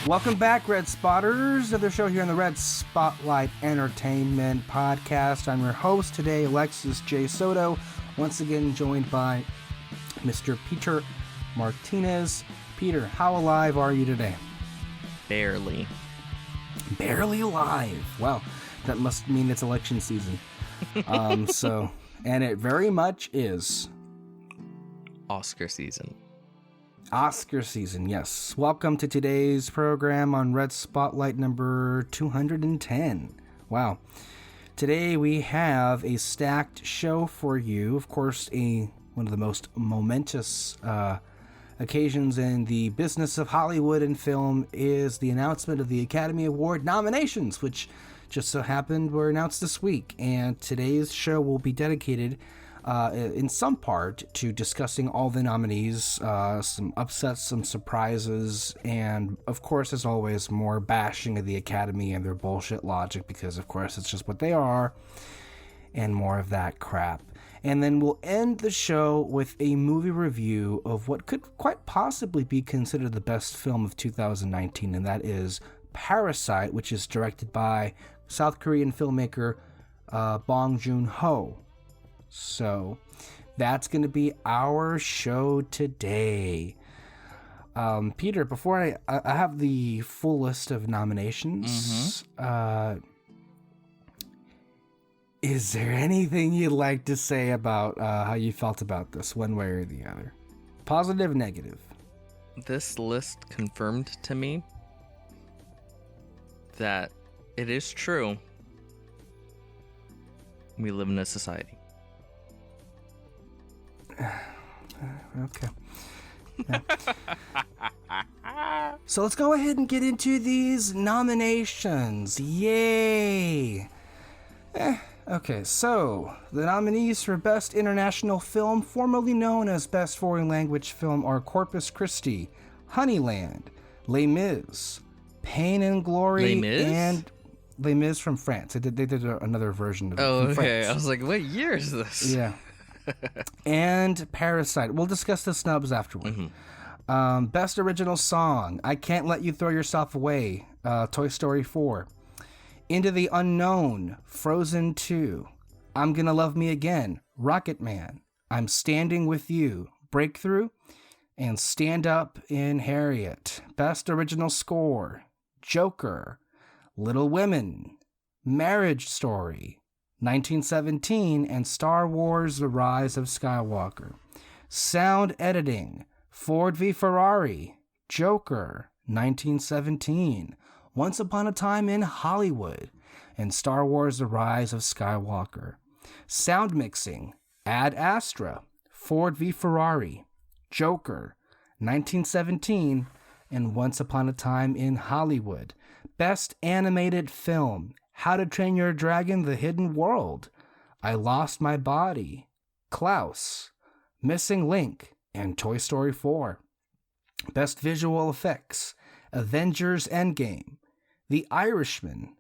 Welcome back, Red Spotters. Another show here on the Red Spotlight Entertainment Podcast. I'm your host today, Alexis J. Soto. Once again, joined by Mr. Peter Martinez. Peter, how alive are you today? Barely. Barely alive. Well, that must mean it's election season. And it very much is. Oscar season. Oscar season, yes. Welcome to today's program on Red Spotlight number 210. Wow. Today we have a stacked show for you. Of course, one of the most momentous occasions in the business of Hollywood and film is the announcement of the Academy Award nominations, which just so happened were announced this week. And today's show will be dedicated in some part to discussing all the nominees, some upsets, some surprises, and of course, as always, more bashing of the Academy and their bullshit logic, because of course it's just what they are, and more of that crap. And then we'll end the show with a movie review of what could quite possibly be considered the best film of 2019, and that is Parasite, which is directed by South Korean filmmaker Jong Ho. So that's going to be our show today. Peter, before I have the full list of nominations, is there anything you'd like to say about how you felt about this, one way or the other? Positive, negative? This list confirmed to me that it is true. We live in a society. Okay. Yeah. So let's go ahead and get into these nominations. Yay! Okay, so the nominees for Best International Film, formerly known as Best Foreign Language Film, are Corpus Christi, Honeyland, Les Mis, Pain and Glory, Les Mis? and Les Mis from France. They did another version of it. Oh, from okay. France. I was like, what year is this? Yeah. And Parasite. We'll discuss the snubs afterward. Best Original Song, I Can't Let You Throw Yourself Away, Toy Story 4. Into the Unknown, Frozen 2. I'm Gonna Love Me Again, Rocket Man. I'm Standing With You, Breakthrough. And Stand Up in Harriet. Best Original Score, Joker, Little Women, Marriage Story, 1917, and Star Wars: The Rise of Skywalker. Sound Editing, Ford v Ferrari, Joker, 1917, Once Upon a Time in Hollywood, and Star Wars: The Rise of Skywalker. Sound Mixing, Ad Astra, Ford v Ferrari, Joker, 1917, and Once Upon a Time in Hollywood. Best Animated Film, How to Train Your Dragon: The Hidden World, I Lost My Body, Klaus, Missing Link, and Toy Story 4. Best Visual Effects, Avengers Endgame, The Irishman,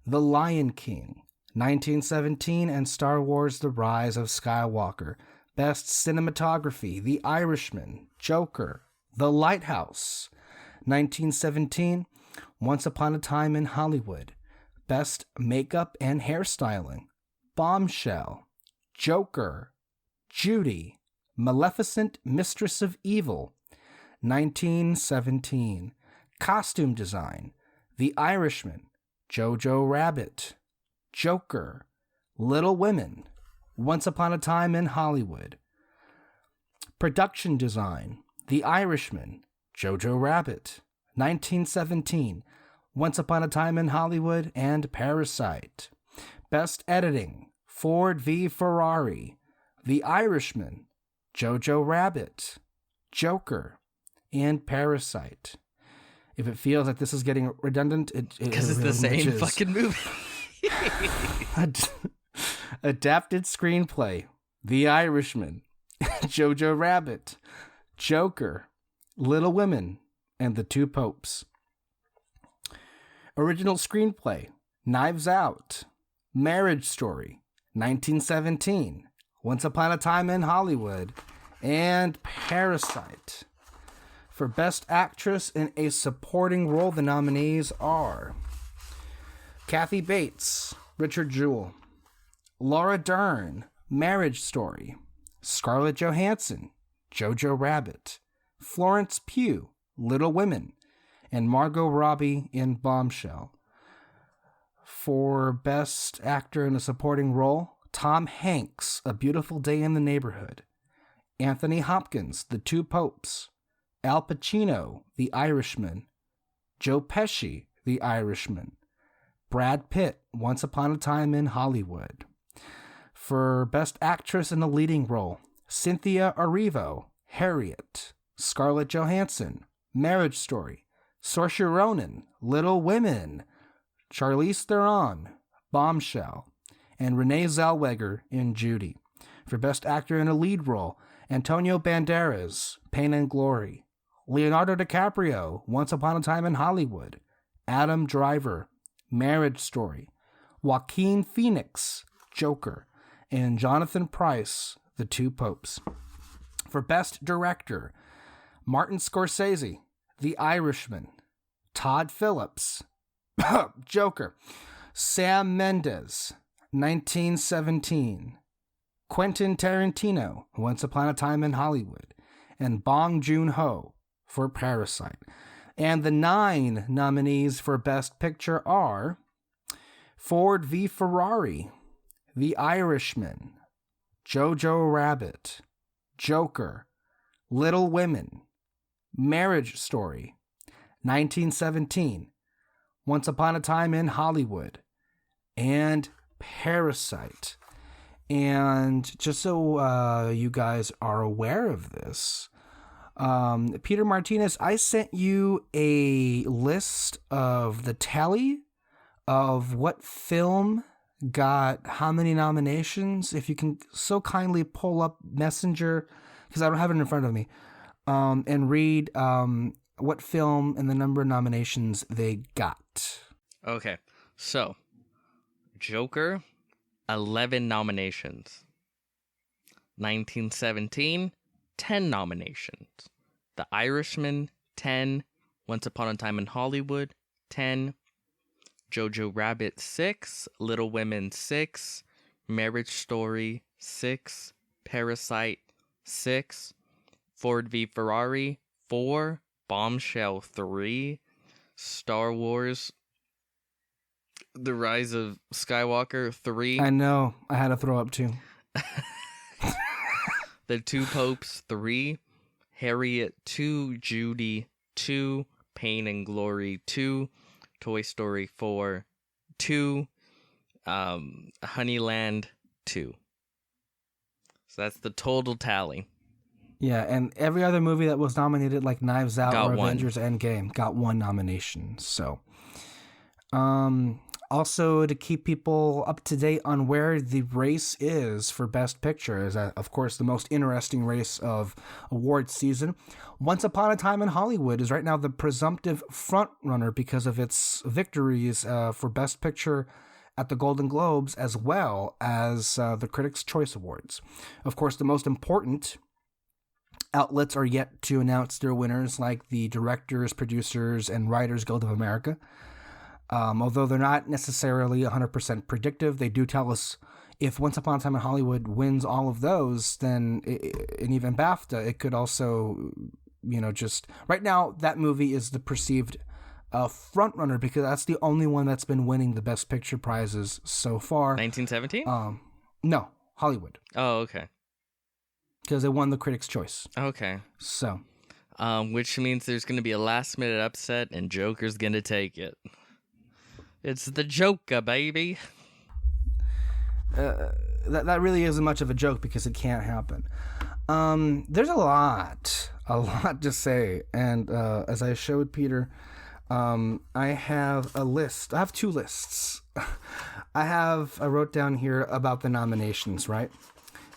The Lion King, 1917, and Star Wars: The Rise of Skywalker. Best Cinematography, The Irishman, Joker, The Lighthouse, 1917, Once Upon a Time in Hollywood. Best Makeup and Hairstyling, Bombshell, Joker, Judy, Maleficent, Mistress of Evil, 1917. Costume Design, The Irishman, Jojo Rabbit, Joker, Little Women, Once Upon a Time in Hollywood. Production Design, The Irishman, Jojo Rabbit, 1917, Once Upon a Time in Hollywood, and Parasite. Best Editing, Ford v Ferrari, The Irishman, Jojo Rabbit, Joker, and Parasite. If it feels like this is getting redundant, Because it's the same fucking movie. Adapted Screenplay, The Irishman, Jojo Rabbit, Joker, Little Women, and the Two Popes. Original Screenplay, Knives Out, Marriage Story, 1917, Once Upon a Time in Hollywood, and Parasite. For Best Actress in a Supporting Role, the nominees are Kathy Bates, Richard Jewell; Laura Dern, Marriage Story; Scarlett Johansson, Jojo Rabbit; Florence Pugh, Little Women; and Margot Robbie in Bombshell. For Best Actor in a Supporting Role, Tom Hanks, A Beautiful Day in the Neighborhood; Anthony Hopkins, The Two Popes; Al Pacino, The Irishman; Joe Pesci, The Irishman; Brad Pitt, Once Upon a Time in Hollywood. For Best Actress in a Leading Role, Cynthia Erivo, Harriet; Scarlett Johansson, Marriage Story; Saoirse Ronan, Little Women; Charlize Theron, Bombshell; and Renee Zellweger in Judy. For Best Actor in a Lead Role, Antonio Banderas, Pain and Glory; Leonardo DiCaprio, Once Upon a Time in Hollywood; Adam Driver, Marriage Story; Joaquin Phoenix, Joker; and Jonathan Pryce, The Two Popes. For Best Director, Martin Scorsese, The Irishman; Todd Phillips, Joker; Sam Mendes, 1917; Quentin Tarantino, Once Upon a Time in Hollywood; and Bong Joon-ho for Parasite. And the 9 nominees for Best Picture are Ford v. Ferrari, The Irishman, Jojo Rabbit, Joker, Little Women, Marriage Story, 1917, Once Upon a Time in Hollywood, and Parasite. And just so you guys are aware of this, Peter Martinez, I sent you a list of the tally of what film got how many nominations. If you can so kindly pull up Messenger, because I don't have it in front of me, and read what film and the number of nominations they got. Okay, so Joker, 11 nominations. 1917, 10 nominations. The Irishman, 10. Once Upon a Time in Hollywood, 10. Jojo Rabbit, 6. Little Women, 6. Marriage Story, 6. Parasite, 6. Ford v. Ferrari, 4. Bombshell, 3. Star Wars, The Rise of Skywalker, 3. I know. I had to throw up too. The Two Popes, 3. Harriet, 2. Judy, 2. Pain and Glory, 2. Toy Story 4, 2. Honeyland, 2. So that's the total tally. Yeah, and every other movie that was nominated, like Knives Out Got or one. Avengers Endgame, got 1 nomination. So, also to keep people up to date on where the race is for Best Picture is, of course, the most interesting race of award season. Once Upon a Time in Hollywood is right now the presumptive front runner because of its victories for Best Picture at the Golden Globes as well as the Critics' Choice Awards. Of course, the most important outlets are yet to announce their winners, like the Directors, Producers, and Writers Guild of America. Although they're not necessarily 100% predictive, they do tell us if Once Upon a Time in Hollywood wins all of those, then, and even BAFTA, it could also, just... Right now, that movie is the perceived front runner because that's the only one that's been winning the Best Picture prizes so far. 1917? No, Hollywood. Oh, okay. Because it won the Critics' Choice. Okay. So. Which means there's going to be a last-minute upset, and Joker's going to take it. It's the Joker, baby. That really isn't much of a joke because it can't happen. There's a lot to say. And as I showed Peter, I have a list. I have 2 lists. I wrote down here about the nominations, right?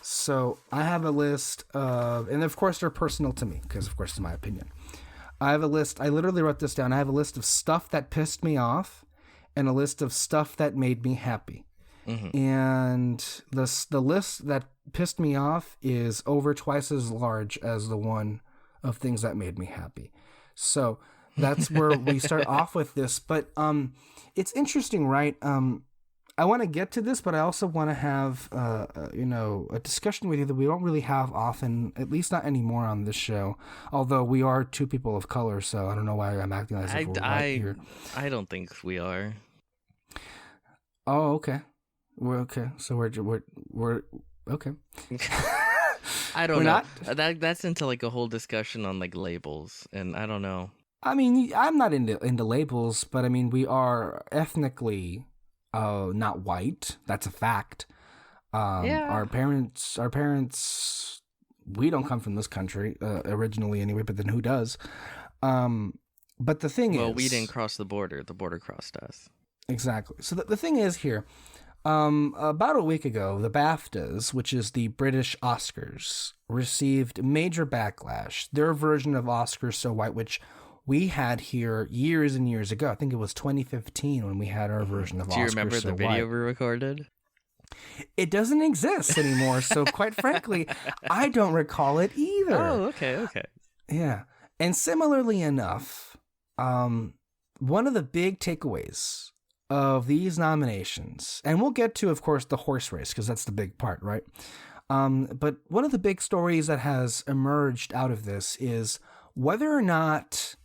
So I have a list of, and of course they're personal to me because of course it's my opinion. I have a list. I literally wrote this down. I have a list of stuff that pissed me off and a list of stuff that made me happy. Mm-hmm. And the list that pissed me off is over twice as large as the one of things that made me happy. So that's where we start off with this. But it's interesting, right? I want to get to this, but I also want to have a discussion with you that we don't really have often, at least not anymore on this show. Although we are two people of color, so I don't know why I'm acting as if we're right here. I don't think we are. Oh, okay. We're okay. So we're okay. I don't We're know. not? That's into like a whole discussion on like labels, and I don't know. I mean, I'm not into labels, but I mean, we are ethnically not white. That's a fact. Yeah. Our parents, we don't come from this country originally anyway, but then who does? But the thing is... Well, we didn't cross the border. The border crossed us. Exactly. So the thing is here, about a week ago, the BAFTAs, which is the British Oscars, received major backlash. Their version of Oscars So White, which we had here years and years ago. I think it was 2015 when we had our version of Oscars So White. Do you remember the video we recorded? It doesn't exist anymore, so quite frankly, I don't recall it either. Oh, okay. Yeah. And similarly enough, one of the big takeaways of these nominations, and we'll get to, of course, the horse race, because that's the big part, right? But one of the big stories that has emerged out of this is whether or not,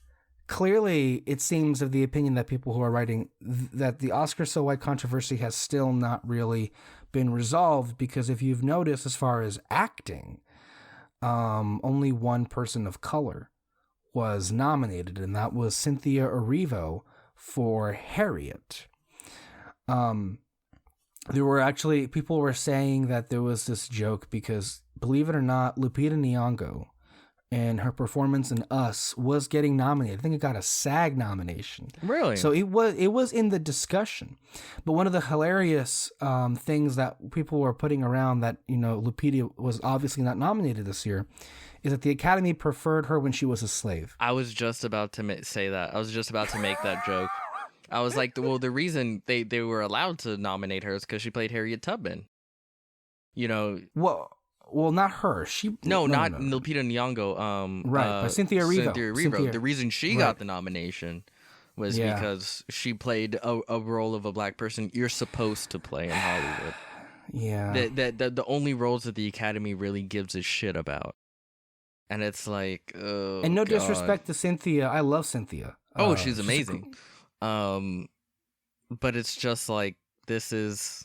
clearly it seems of the opinion that people who are writing that the Oscar So White controversy has still not really been resolved, because if you've noticed, as far as acting, only one person of color was nominated, and that was Cynthia Erivo for Harriet. There were actually, people were saying that there was this joke because, believe it or not, Lupita Nyong'o and her performance in Us was getting nominated. I think it got a SAG nomination. Really? So it was in the discussion. But one of the hilarious things that people were putting around that, Lupita was obviously not nominated this year is that the Academy preferred her when she was a slave. I was just about to say that. I was just about to make that joke. I was like, well, the reason they were allowed to nominate her is because she played Harriet Tubman. Well, not her. No, not Lupita Nyong'o. Right, but Cynthia Erivo. The reason she got the nomination was because she played a role of a black person you're supposed to play in Hollywood. Yeah. The only roles that the Academy really gives a shit about. And it's like, oh, and no God. disrespect to Cynthia. I love Cynthia. Oh, she's amazing. But it's just like, this is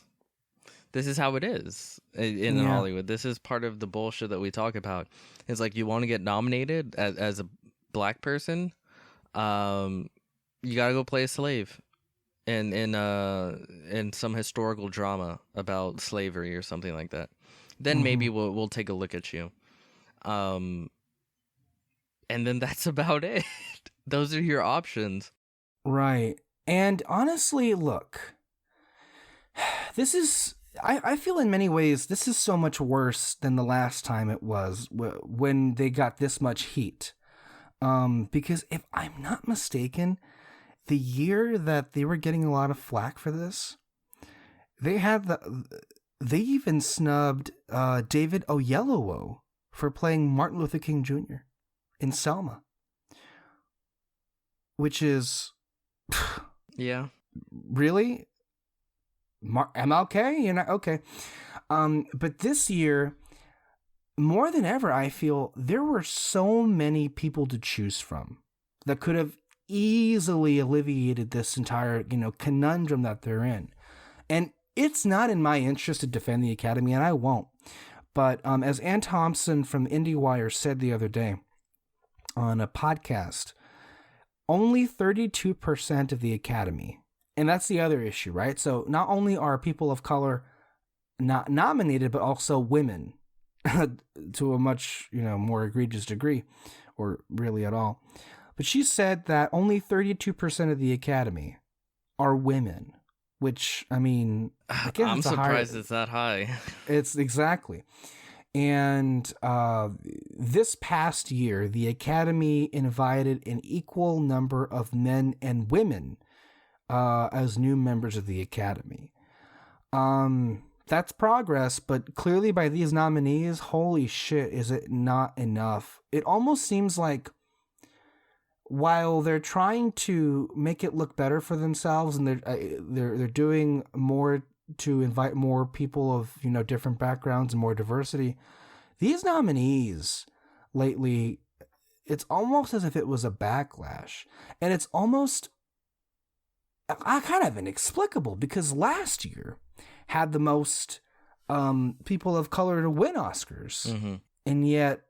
how it is in Hollywood. This is part of the bullshit that we talk about. It's like, you want to get nominated as a black person, you gotta go play a slave in some historical drama about slavery or something like that. Then maybe we'll take a look at you. And then that's about it. Those are your options. Right. And honestly, look, this is, I feel in many ways, this is so much worse than the last time it was when they got this much heat. Because if I'm not mistaken, the year that they were getting a lot of flack for this, they even snubbed David Oyelowo for playing Martin Luther King Jr. in Selma. Which is... Yeah. Really? MLK? You're not... Okay. But this year, more than ever, I feel there were so many people to choose from that could have easily alleviated this entire, conundrum that they're in. And it's not in my interest to defend the Academy, and I won't. But as Ann Thompson from IndieWire said the other day on a podcast, only 32% of the Academy, and that's the other issue, right? So not only are people of color not nominated, but also women to a much, more egregious degree, or really at all. But she said that only 32% of the Academy are women, which, I mean, again, I'm surprised it's that high. It's exactly. And this past year, the Academy invited an equal number of men and women as new members of the Academy. that's progress, but clearly by these nominees, holy shit, is it not enough? It almost seems like while they're trying to make it look better for themselves, and they're doing more to invite more people of, you know, different backgrounds and more diversity, these nominees lately, it's almost as if it was a backlash, and it's almost kind of inexplicable because last year had the most people of color to win Oscars, and yet.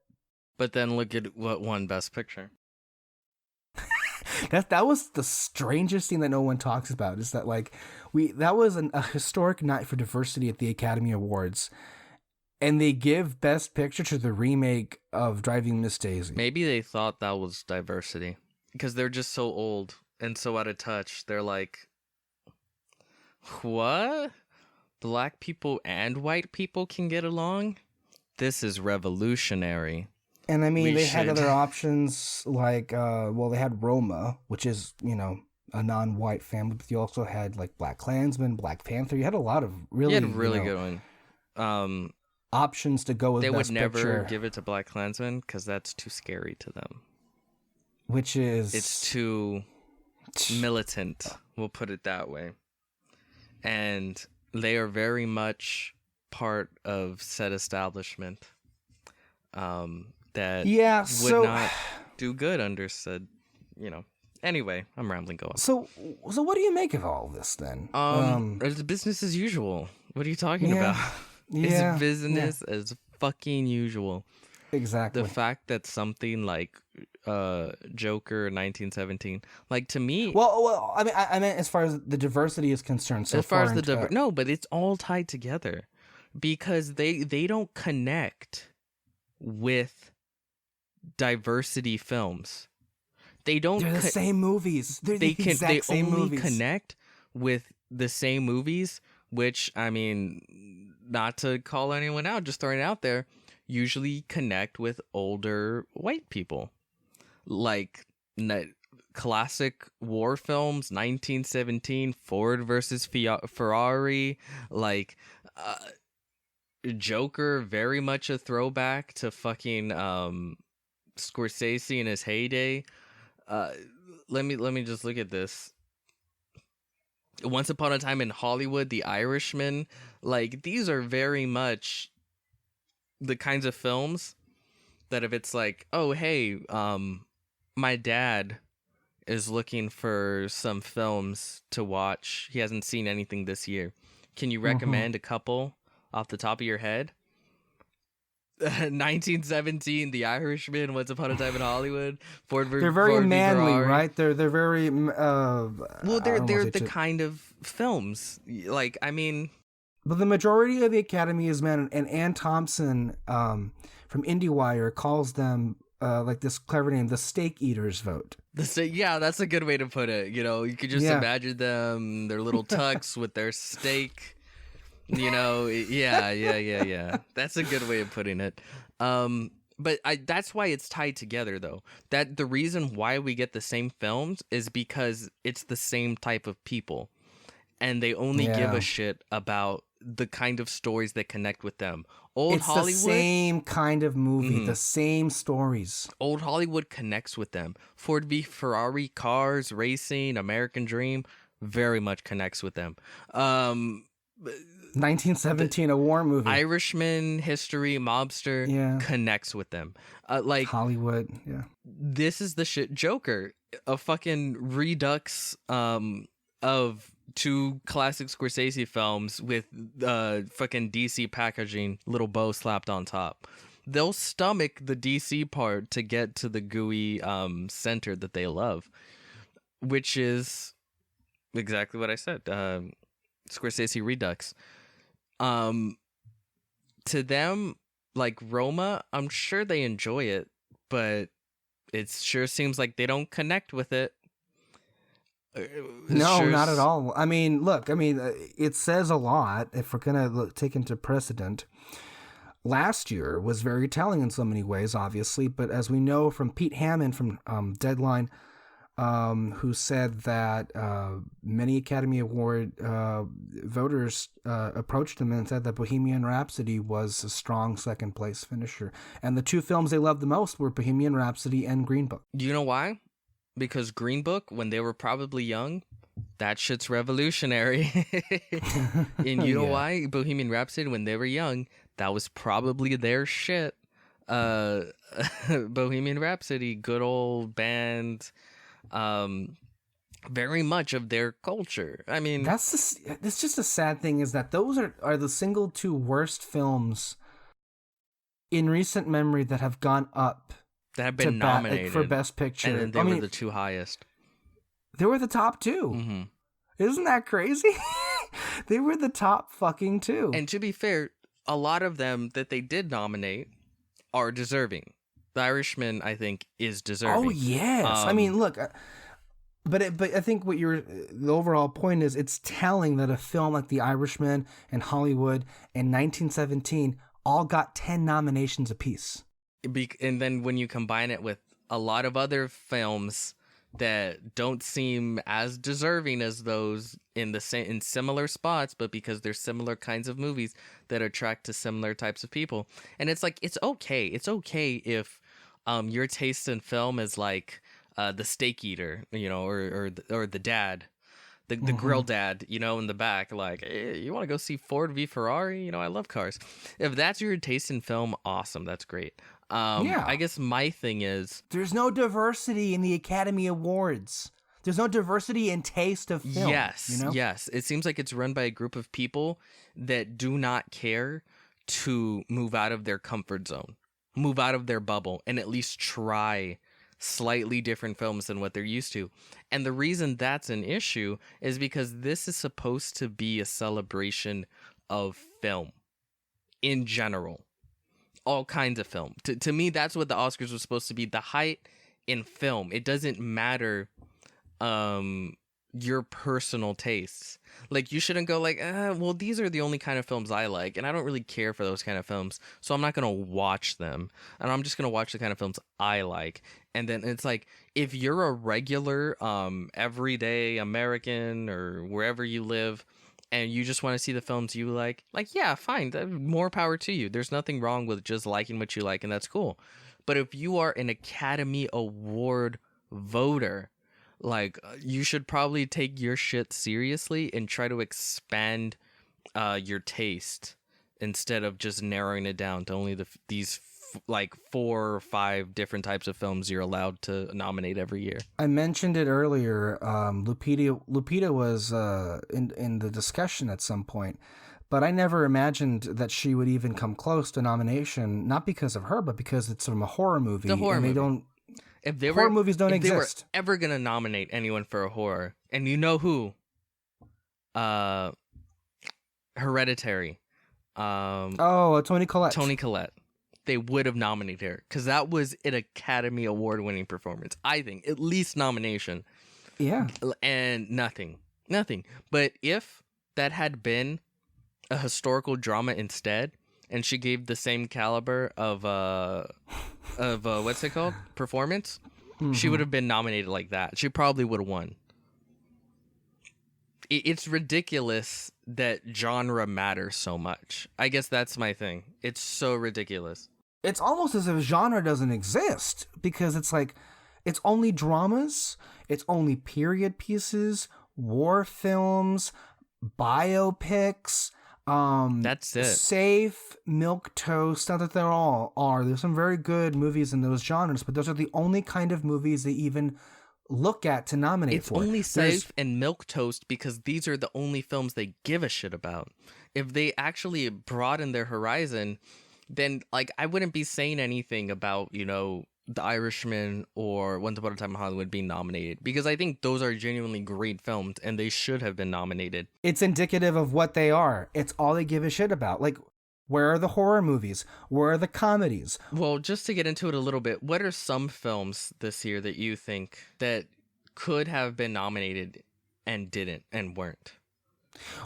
But then look at what won Best Picture. That was the strangest thing that no one talks about, is that like that was a historic night for diversity at the Academy Awards, and they give Best Picture to the remake of Driving Miss Daisy. Maybe they thought that was diversity because they're just so old and so out of touch. They're like, what? Black people and white people can get along? This is revolutionary. And I mean, they had other options like, they had Roma, which is, you know, a non-white family, but you also had like Black Klansman, Black Panther. You had a lot of really, good one. Options to go with. They Best would never Picture, give it to Black Klansman because that's too scary to them. Which is, it's too militant. We'll put it that way. And they are very much part of said establishment. That would not do good under said, you know. Anyway, I'm rambling. Go on. So what do you make of all of this then? It's business as usual. What are you talking about? It's business as fucking usual. Exactly. The fact that something like Joker 1917, like to me. Well, I meant as far as the diversity is concerned. So as far as the no, but it's all tied together because they don't connect with diversity films. They don't. They're the same movies. They're the exact same movies. They only connect with the same movies, which, I mean, not to call anyone out, just throwing it out there, usually connect with older white people. Like classic war films, 1917, Ford versus Ferrari, like Joker, very much a throwback to fucking Scorsese in his heyday. Let me just look at this. Once Upon a Time in Hollywood, The Irishman, like these are very much the kinds of films that if it's like, oh hey, my dad is looking for some films to watch. He hasn't seen anything this year. Can you recommend a couple off the top of your head? 1917, The Irishman, Once Upon a Time in Hollywood, They're very manly, right? They're very well, they're the kind of films. Like, I mean, but the majority of the Academy is men, and Ann Thompson from IndieWire calls them like this clever name, the steak eaters vote. Yeah, that's a good way to put it. You know, you could just imagine them, their little tux with their steak. You know, yeah. That's a good way of putting it. But that's why it's tied together, though. That the reason why we get the same films is because it's the same type of people, and they only give a shit about the kind of stories that connect with them. It's Hollywood, the same kind of movie, the same stories. Old Hollywood connects with them. Ford v Ferrari, cars, racing, American Dream, very much connects with them. 1917, a war movie. Irishman, history, mobster, connects with them. Like Hollywood, This is the shit. Joker, a fucking redux of two classic Scorsese films with fucking DC packaging, little bow slapped on top. They'll stomach the DC part to get to the gooey center that they love, which is exactly what I said. Scorsese redux. To them, like Roma, I'm sure they enjoy it, but it sure seems like they don't connect with it. No, not at all. I mean, look, it says a lot if we're going to take into precedent. Last year was very telling in so many ways, obviously, but as we know from Pete Hammond from Deadline, who said that many Academy Award voters approached him and said that Bohemian Rhapsody was a strong second place finisher. And the two films they loved the most were Bohemian Rhapsody and Green Book. Do you know why? Because Green Book, when they were probably young, that shit's revolutionary. And you know why? Bohemian Rhapsody, when they were young, that was probably their shit. Bohemian Rhapsody, good old band, very much of their culture. I mean, it's just a sad thing is that those are the single two worst films in recent memory that have gone up, that have been nominated for Best Picture, and then they were the two highest. They were the top two. Mm-hmm. Isn't that crazy? They were the top fucking two. And to be fair, a lot of them that they did nominate are deserving. The Irishman, I think, is deserving. Oh yes, I mean, look, but I think the overall point is, it's telling that a film like The Irishman and Hollywood in 1917 all got 10 nominations apiece. And then when you combine it with a lot of other films that don't seem as deserving as those in similar spots, but because they're similar kinds of movies that attract to similar types of people. And it's like, it's okay if your taste in film is like the steak eater, or the dad, the grill dad, in the back, like, hey, you want to go see Ford v Ferrari? I love cars. If that's your taste in film, awesome, that's great. I guess my thing is, there's no diversity in the Academy Awards. There's no diversity in taste of film. Yes. It seems like it's run by a group of people that do not care to move out of their comfort zone, move out of their bubble, and at least try slightly different films than what they're used to. And the reason that's an issue is because this is supposed to be a celebration of film in general. All kinds of film. To me, that's what the Oscars was supposed to be, the height in film. It doesn't matter your personal tastes. Like, you shouldn't go like, well, these are the only kind of films I like, and I don't really care for those kind of films, so I'm not going to watch them, and I'm just going to watch the kind of films I like. And then it's like, if you're a regular, everyday American or wherever you live, and you just want to see the films you like, yeah, fine, more power to you. There's nothing wrong with just liking what you like, and that's cool. But if you are an Academy Award voter, like, you should probably take your shit seriously and try to expand your taste instead of just narrowing it down to only these 4 or 5 different types of films you're allowed to nominate every year. I mentioned it earlier. Lupita was in the discussion at some point, but I never imagined that she would even come close to nomination. Not because of her, but because it's from a horror movie. The horror movie. Horror movies don't exist. If they were ever gonna nominate anyone for a horror, and you know who? Hereditary. Toni Collette. Toni Collette. They would have nominated her because that was an Academy Award-winning performance. I think at least nomination. Yeah. And nothing. But if that had been a historical drama instead, and she gave the same caliber of what's it called, performance, she would have been nominated like that. She probably would have won. It's ridiculous that genre matters so much. I guess that's my thing. It's so ridiculous. It's almost as if genre doesn't exist, because it's like, it's only dramas, it's only period pieces, war films, biopics. That's it. Safe, milquetoast. Not that they all are. There's some very good movies in those genres, but those are the only kind of movies they even look at to nominate for. It's only Safe and milquetoast because these are the only films they give a shit about. If they actually broaden their horizon, then, like, I wouldn't be saying anything about, The Irishman or Once Upon a Time in Hollywood being nominated, because I think those are genuinely great films and they should have been nominated. It's indicative of what they are. It's all they give a shit about. Like, where are the horror movies? Where are the comedies? Well, just to get into it a little bit, what are some films this year that you think that could have been nominated and didn't and weren't?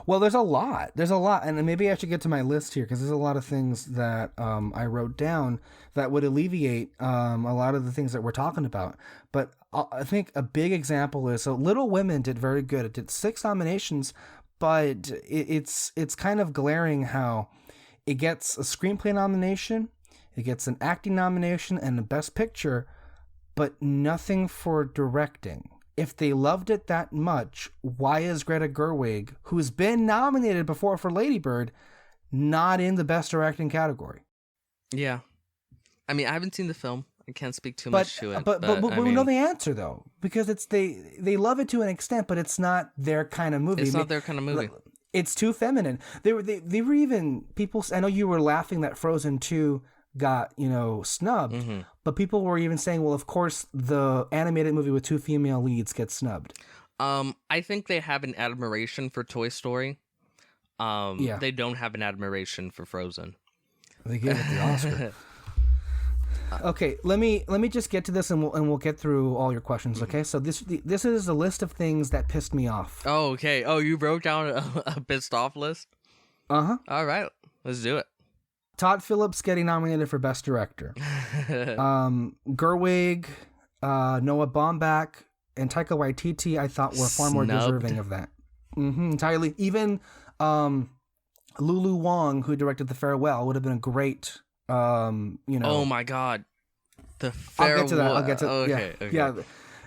Well, there's a lot. And maybe I should get to my list here because there's a lot of things that I wrote down that would alleviate a lot of the things that we're talking about. But I think a big example is, so Little Women did very good. It did 6 nominations, but it's kind of glaring how it gets a screenplay nomination, it gets an acting nomination, and a Best Picture, but nothing for directing. If they loved it that much, why is Greta Gerwig, who's been nominated before for Lady Bird, not in the Best Directing category? Yeah. I mean, I haven't seen the film. I can't speak too much to it. But we know the answer, though, because it's they love it to an extent, but it's not their kind of movie. It's not their kind of movie. It's too feminine. They were even people. I know you were laughing that Frozen 2 got snubbed, but people were even saying, well, of course the animated movie with 2 female leads gets snubbed. I think they have an admiration for Toy Story. Yeah. They don't have an admiration for Frozen. They gave it the Oscar. Okay, let me just get to this, and we'll get through all your questions. Okay, so this is a list of things that pissed me off. Oh, okay. Oh, you wrote down a pissed off list? Uh-huh. All right, let's do it. Todd Phillips getting nominated for Best Director. Gerwig, Noah Baumbach, and Taika Waititi, I thought, were far more deserving of that. Entirely. Even Lulu Wang, who directed The Farewell, would have been a great, Oh my God. The Farewell. I'll get to that. Okay. Yeah.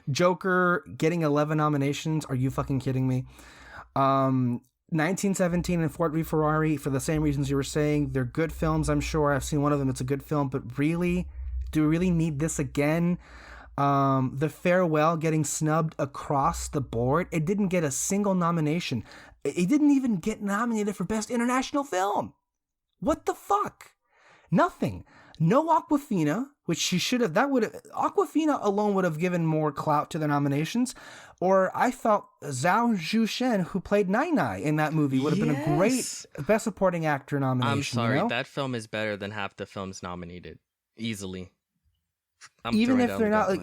Joker getting 11 nominations. Are you fucking kidding me? 1917 and Ford v Ferrari, for the same reasons you were saying. They're good films, I'm sure. I've seen one of them. It's a good film. But really? Do we really need this again? The Farewell getting snubbed across the board. It didn't get a single nomination. It didn't even get nominated for Best International Film. What the fuck? Nothing. No Awkwafina, which she should have. Awkwafina alone would have given more clout to the nominations. Or I felt Zhao Zhushen, who played Nai Nai in that movie, would have been a great Best Supporting Actor nomination. I'm sorry, that film is better than half the films nominated, easily. Even if they're not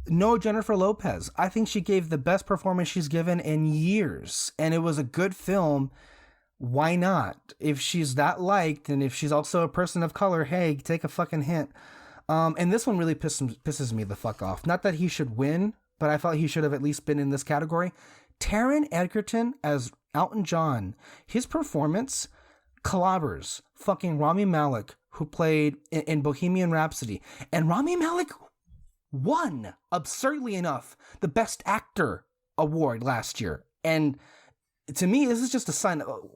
no Jennifer Lopez. I think she gave the best performance she's given in years, and it was a good film. Why not? If she's that liked, and if she's also a person of color, hey, take a fucking hint. And this one really pisses me the fuck off. Not that he should win, but I felt he should have at least been in this category. Taron Egerton as Elton John. His performance clobbers fucking Rami Malek, who played in Bohemian Rhapsody. And Rami Malek won, absurdly enough, the Best Actor award last year. And to me, this is just a sign of,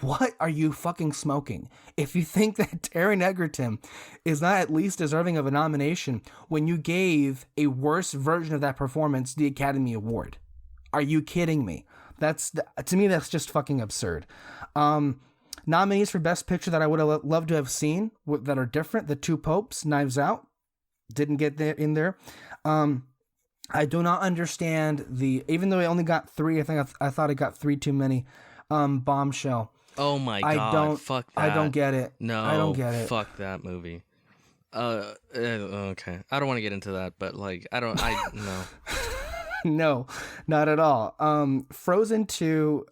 what are you fucking smoking? If you think that Taron Egerton is not at least deserving of a nomination when you gave a worse version of that performance the Academy Award. Are you kidding me? To me, that's just fucking absurd. Nominees for Best Picture that I would have loved to have seen that are different. The Two Popes, Knives Out, didn't get in there. I do not understand even though I only got 3, I thought I got 3 too many. Bombshell. Oh my God. Fuck that. I don't get it. No. I don't get it. Fuck that movie. Okay. I don't want to get into that, but no. No, not at all. Frozen 2,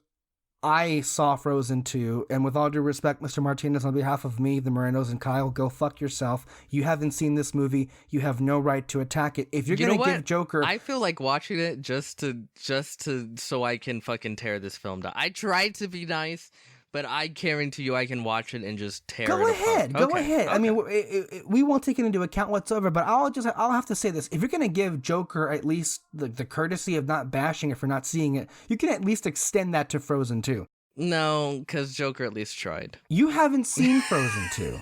I saw Frozen 2, and with all due respect, Mr. Martinez, on behalf of me, the Morenos, and Kyle, go fuck yourself. You haven't seen this movie. You have no right to attack it. If you're going to give Joker... I feel like watching it just so I can fucking tear this film down. I tried to be nice, but I guarantee you I can watch it and just tear it apart. Go ahead. I mean, we won't take it into account whatsoever, but I'll have to say this. If you're going to give Joker at least the courtesy of not bashing it for not seeing it, you can at least extend that to Frozen 2. No, because Joker at least tried. You haven't seen Frozen 2.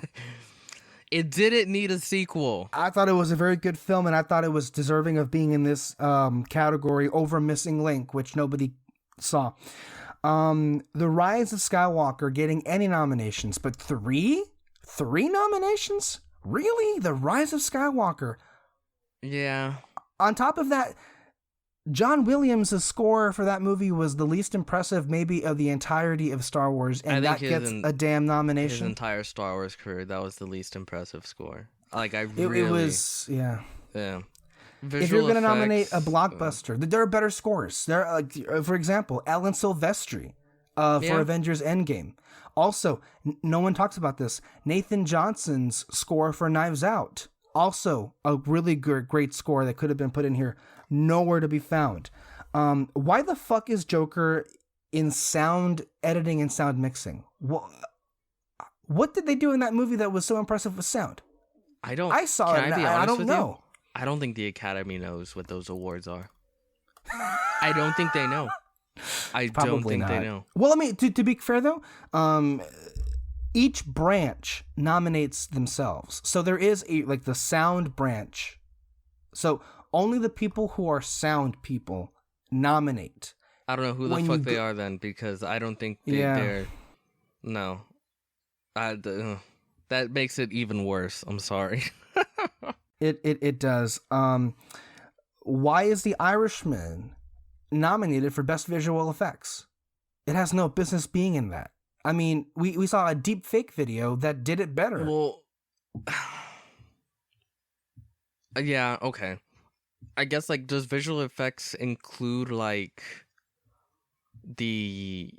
It didn't need a sequel. I thought it was a very good film, and I thought it was deserving of being in this category over Missing Link, which nobody saw. The Rise of Skywalker getting any nominations, but 3 nominations? Really? The Rise of Skywalker. Yeah. On top of that, John Williams' score for that movie was the least impressive maybe of the entirety of Star Wars, and that gets a damn nomination. His entire Star Wars career, that was the least impressive score. Like, It was, yeah. Yeah. If you're Visual going to nominate a effects, blockbuster, there are better scores. There are, for example, Alan Silvestri for Yeah. Avengers Endgame. Also, no one talks about this. Nathan Johnson's score for Knives Out. Also, a really great score that could have been put in here. Nowhere to be found. Why the fuck is Joker in sound editing and sound mixing? What did they do in that movie that was so impressive with sound? I saw it. Can I be I honest don't with know. you? I don't think the Academy knows what those awards are. I don't think they know. I don't think they know. Well, I mean, to be fair though, each branch nominates themselves. So there is the sound branch. So only the people who are sound people nominate. I don't know who the fuck they are then, because I don't think they're. No, that makes it even worse. I'm sorry. It does. Why is The Irishman nominated for Best Visual Effects? It has no business being in that. I mean, we saw a deep fake video that did it better. Well, yeah, okay. I guess does visual effects include the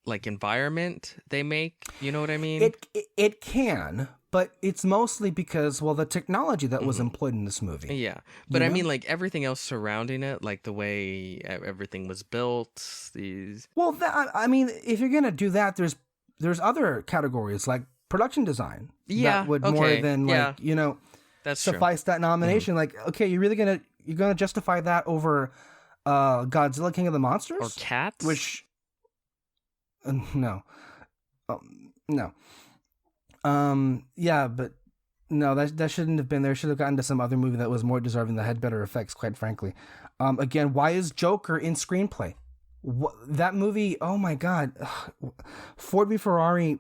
environment they make? You know what I mean? It can, but it's mostly because the technology that was employed in this movie. Yeah, but I mean everything else surrounding it, the way everything was built. Well, I mean, if you're gonna do that, there's other categories like production design. Yeah, that would okay, more than that's suffice true. that nomination. Okay, you're gonna justify that over Godzilla King of the Monsters Or Cats? Which no. No. Yeah, but no, that shouldn't have been there. Should have gotten to some other movie that was more deserving, that had better effects, quite frankly. Again, why is Joker in screenplay? That movie, oh my God. Ford v Ferrari,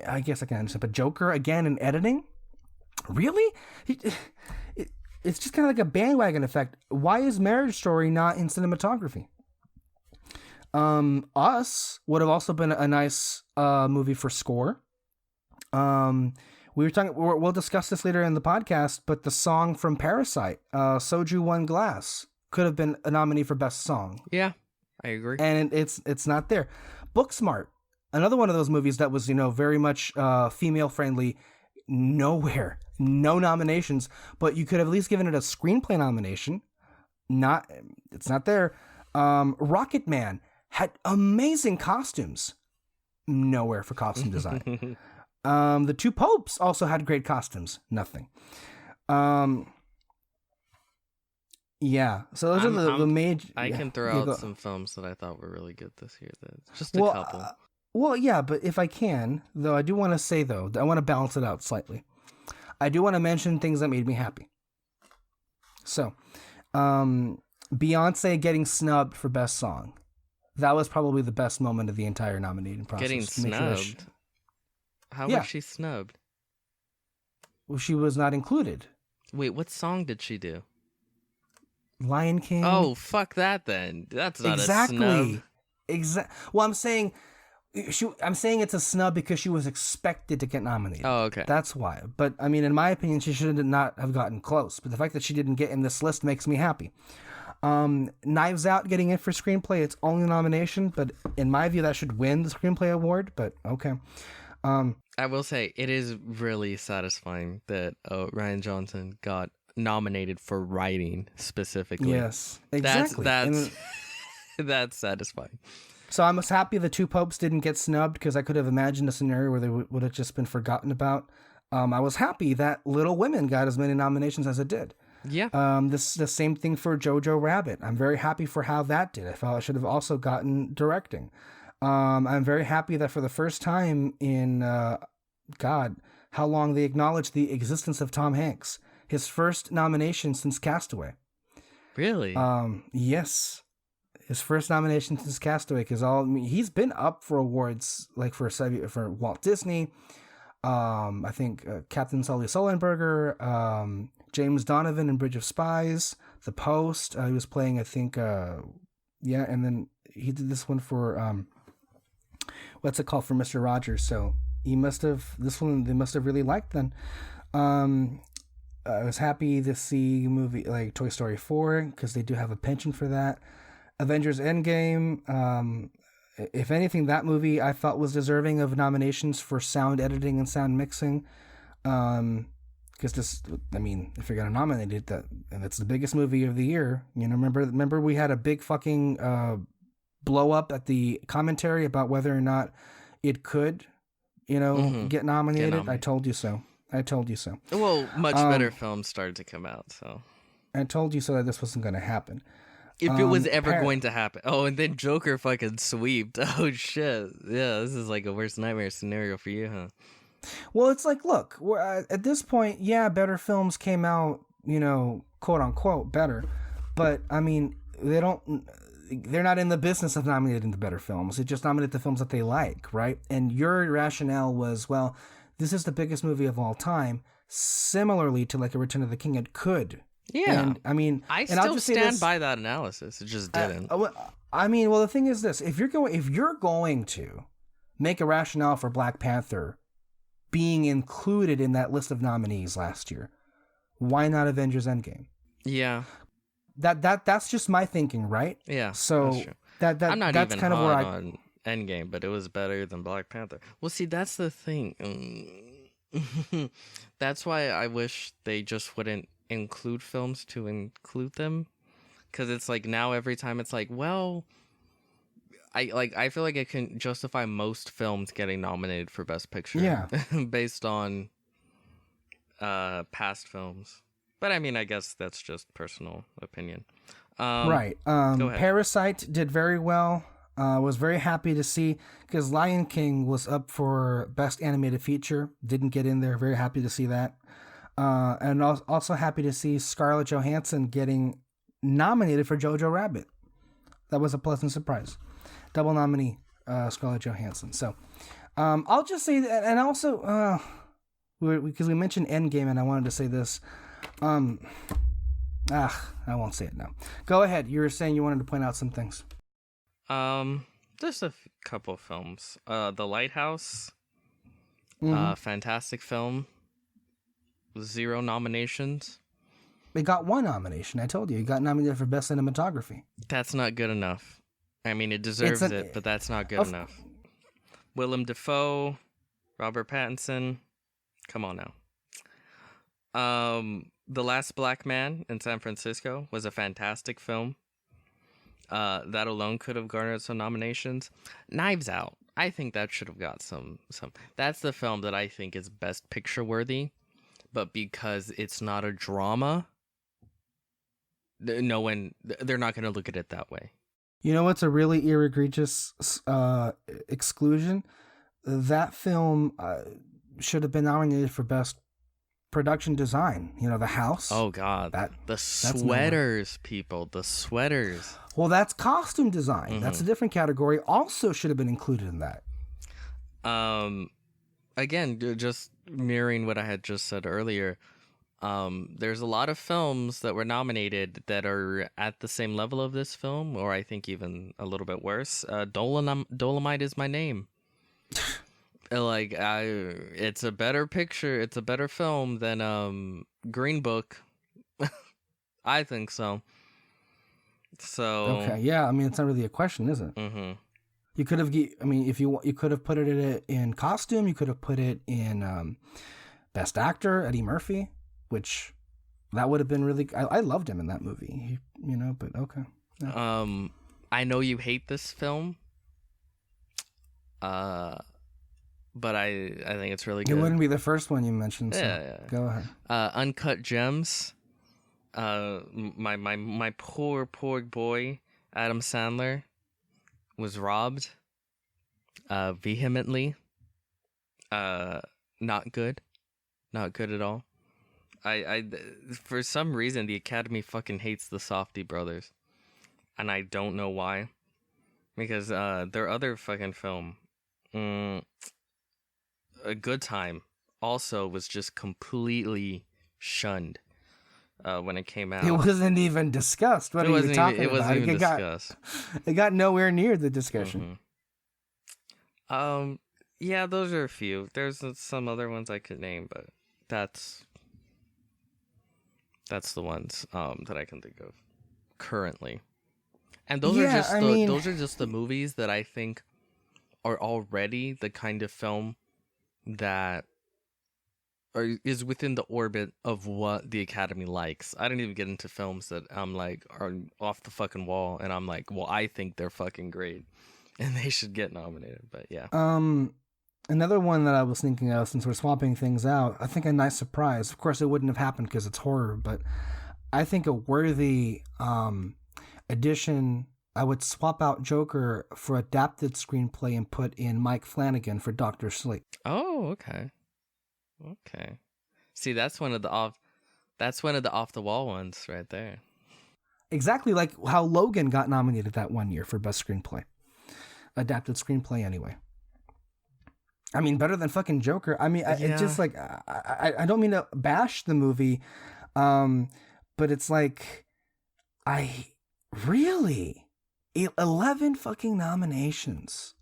I guess I can understand, but Joker again in editing? Really? It's just kind of like a bandwagon effect. Why is Marriage Story not in cinematography? Us would have also been a nice movie for score. We'll discuss this later in the podcast, but the song from Parasite, Soju One Glass, could have been a nominee for best song. Yeah, I agree. And it's not there. Booksmart, another one of those movies that was, very much female friendly, nowhere, no nominations, but you could have at least given it a screenplay nomination. It's not there. Rocket Man had amazing costumes. Nowhere for costume design. The Two Popes also had great costumes. Nothing. Yeah. So those are the major. I can throw out some films that I thought were really good this year. Just a couple. Yeah, but if I can, though, I do want to say, though, I want to balance it out slightly. I do want to mention things that made me happy. So, Beyonce getting snubbed for Best Song. That was probably the best moment of the entire nominating process. Getting snubbed? How was she snubbed? Well, she was not included. Wait, what song did she do? Lion King. Oh, fuck that then. That's not a snub. Well, I'm saying it's a snub because she was expected to get nominated. Oh, okay. That's why. But, I mean, in my opinion, she should not have gotten close. But the fact that she didn't get in this list makes me happy. Knives Out getting in for screenplay, it's only a nomination, but in my view, that should win the screenplay award, but okay. I will say, it is really satisfying that Rian Johnson got nominated for writing specifically. Yes, exactly. That's satisfying. So I was happy the Two Popes didn't get snubbed, because I could have imagined a scenario where they would have just been forgotten about. I was happy that Little Women got as many nominations as it did. Yeah. The same thing for Jojo Rabbit. I'm very happy for how that did. I felt I should have also gotten directing. I'm very happy that for the first time in how long they acknowledged the existence of Tom Hanks. His first nomination since Castaway. Really? Yes. His first nomination since Castaway, because he's been up for awards for Walt Disney. I think Captain Sully Sullenberger, James Donovan in Bridge of Spies, The Post. He was playing, I think, and then he did this one for what's it called, for Mr. Rogers. So they must have really liked then. I was happy to see a movie like Toy Story 4 because they do have a penchant for that. Avengers Endgame. If anything, that movie I thought was deserving of nominations for sound editing and sound mixing. Because this, I mean, if you're gonna nominate it, that and it's the biggest movie of the year. You know, remember we had a big fucking blow up at the commentary about whether or not it could, get nominated. I told you so. Well, much better films started to come out, so I told you so that this wasn't going to happen. If it was ever going to happen. Oh, and then Joker fucking sweeped. Oh shit. Yeah, this is like a worst nightmare scenario for you, huh? Well, it's like, look, at this point, yeah, better films came out, quote unquote better, but I mean, they're not in the business of nominating the better films. They just nominate the films that they like, right? And your rationale was, well, this is the biggest movie of all time. Similarly to like a Return of the King, it could. Yeah. And I mean, I and still stand by that analysis. It just didn't. I mean, well, the thing is this: if you're going to make a rationale for Black Panther being included in that list of nominees last year, why not Avengers Endgame? Yeah. That's just my thinking, right? Yeah. So I'm not that's even kind of hot where on Endgame, but it was better than Black Panther. Well, see, that's the thing. That's why I wish they just wouldn't include films to include them, because it's like now every time it's like, well, I feel like I can justify most films getting nominated for Best Picture, based on past films. But I mean, I guess that's just personal opinion. Right. Go ahead. Parasite did very well. Was very happy to see, because Lion King was up for Best Animated Feature. Didn't get in there. Very happy to see that. And also happy to see Scarlett Johansson getting nominated for Jojo Rabbit. That was a pleasant surprise. Double nominee, Scarlett Johansson. So I'll just say that, and also, because we mentioned Endgame, and I wanted to say this. I won't say it now. Go ahead. You were saying you wanted to point out some things. Just a couple of films. The Lighthouse, fantastic film. 0 nominations. It got 1 nomination. I told you, it got nominated for Best Cinematography. That's not good enough. I mean, it deserves it, but that's not good enough. Willem Dafoe, Robert Pattinson, come on now. The Last Black Man in San Francisco was a fantastic film. That alone could have garnered some nominations. Knives Out, I think that should have got some. That's the film that I think is Best Picture worthy, but because it's not a drama, they're not going to look at it that way. You know what's a really egregious exclusion? That film should have been nominated for Best Production Design. The house. Oh God, the sweaters, people, the sweaters. Well, that's costume design. Mm-hmm. That's a different category. Also, should have been included in that. Again, just mirroring what I had just said earlier. There's a lot of films that were nominated that are at the same level of this film, or I think even a little bit worse. Dolomite Is My Name. It's a better picture. It's a better film than Green Book. I think so. So okay, yeah. I mean, it's not really a question, is it? Mm-hmm. You could have. I mean, if you could have put it in costume, you could have put it in Best Actor, Eddie Murphy, which that would have been really. I loved him in that movie. But okay. Yeah. I know you hate this film. But I think it's really good. It wouldn't be the first one you mentioned. So yeah. Go ahead. Uncut Gems. My poor boy Adam Sandler was robbed. Vehemently. Not good at all. I for some reason the Academy fucking hates the Safdie brothers, and I don't know why. Because their other fucking film, A Good Time, also was just completely shunned when it came out. It wasn't even discussed. What are you talking about? It wasn't even discussed. It got nowhere near the discussion. Mm-hmm. Yeah, those are a few. There's some other ones I could name, but that's That's the ones that I can think of currently. And those Yeah, I mean, those are just the movies that I think are already the kind of film that is within the orbit of what the Academy likes. I don't even get into films that I'm like are off the fucking wall, and I'm like, well, I think they're fucking great, and they should get nominated. But yeah, another one that I was thinking of, since we're swapping things out, I think A Nice Surprise. Of course, it wouldn't have happened because it's horror, but I think a worthy addition. I would swap out Joker for adapted screenplay and put in Mike Flanagan for Doctor Sleep. oh, okay. Okay. See, that's one of the off the wall ones right there. Exactly like how Logan got nominated that one year for best screenplay, adapted screenplay anyway. I mean, better than fucking Joker. I mean, it's just like I don't mean to bash the movie, but it's like I really 11 fucking nominations.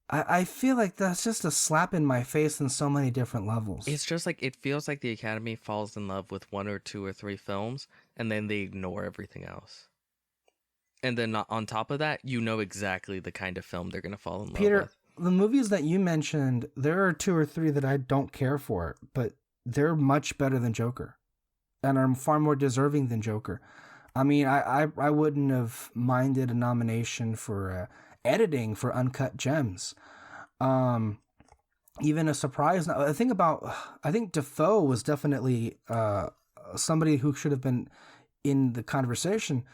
I feel like that's just a slap in my face on so many different levels. It's just like it feels like the Academy falls in love with one or two or three films, and then they ignore everything else. And then on top of that, you know exactly the kind of film they're gonna fall in love Peter, with. the movies that you mentioned, there are two or three that I don't care for, but they're much better than Joker, and are far more deserving than Joker. I mean, I wouldn't have minded a nomination for editing for Uncut Gems. Even a surprise. I think Defoe was definitely somebody who should have been in the conversation,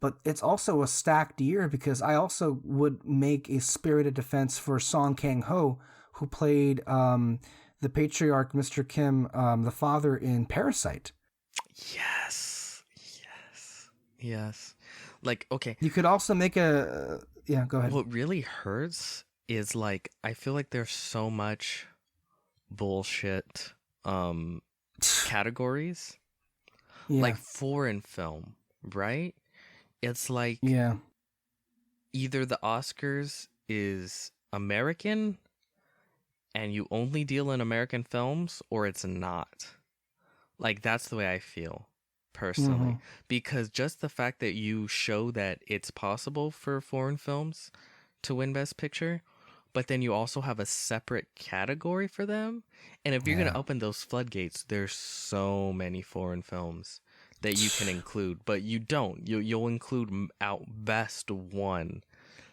but it's also a stacked year because I also would make a spirited defense for Song Kang-ho, who played the patriarch Mr. Kim, the father in Parasite. Yes. Like, okay. You could also make a... yeah, go ahead. What really hurts is, like, I feel like there's so much bullshit categories. Yeah. Like foreign film, right? It's like yeah. either the Oscars is American and you only deal in American films, or it's not. Like, that's the way I feel personally. Because just the fact that you show that it's possible for foreign films to win Best Picture, but then you also have a separate category for them. And if you're going to open those floodgates, there's so many foreign films that you can include, but you don't. You'll include out best one,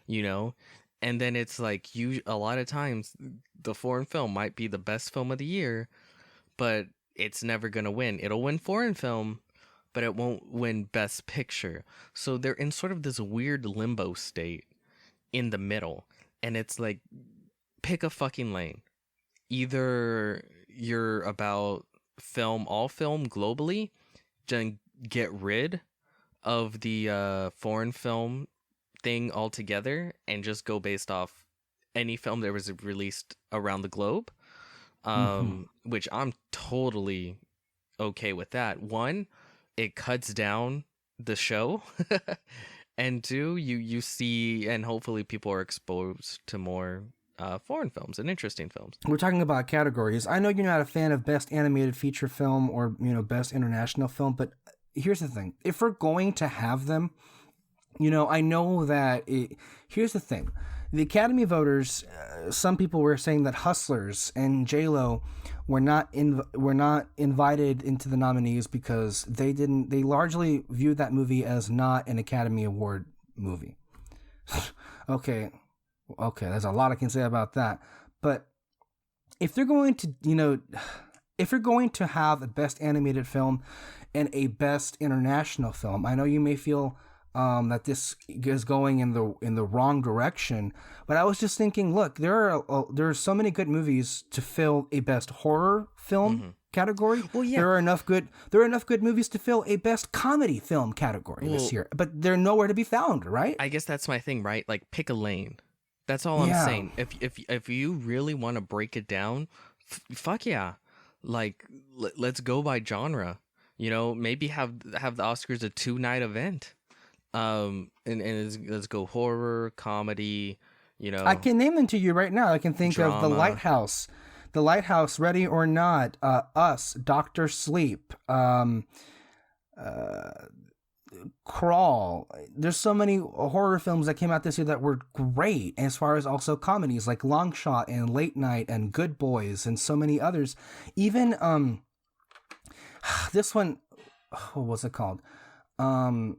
you know? And then it's like a lot of times the foreign film might be the best film of the year, but it's never going to win. It'll win foreign film, but it won't win Best Picture. So they're in sort of this weird limbo state in the middle. And it's like, pick a fucking lane. Either you're about all film globally, then get rid of the foreign film thing altogether and just go based off any film that was released around the globe, which I'm totally okay with that. One, it cuts down the show. And two, you see, and hopefully people are exposed to more foreign films and interesting films. We're talking about categories. I know you're not a fan of Best Animated Feature Film or, Best International Film, but here's the thing. If we're going to have them, I know that here's the thing. The Academy voters, some people were saying that Hustlers and J-Lo were not invited into the nominees because they largely viewed that movie as not an Academy Award movie. Okay, there's a lot I can say about that. But if they're going to, if you're going to have a Best Animated Film and a Best International Film, I know you may feel that this is going in the wrong direction, but I was just thinking, look, there are so many good movies to fill a Best Horror Film category. Well, yeah. There are enough good movies to fill a Best Comedy Film category this year, but they're nowhere to be found, right? I guess that's my thing, right? Like, pick a lane. That's all I'm saying. If you really want to break it down, fuck yeah, like let's go by genre. Maybe have the Oscars a 2-night event. And let's go horror, comedy, I can name them to you right now. I can think drama. of The Lighthouse. The Lighthouse, Ready or Not, Us, Doctor Sleep, Crawl. There's so many horror films that came out this year that were great, as far as also comedies like Long Shot and Late Night and Good Boys and so many others. Even this one, what was it called? One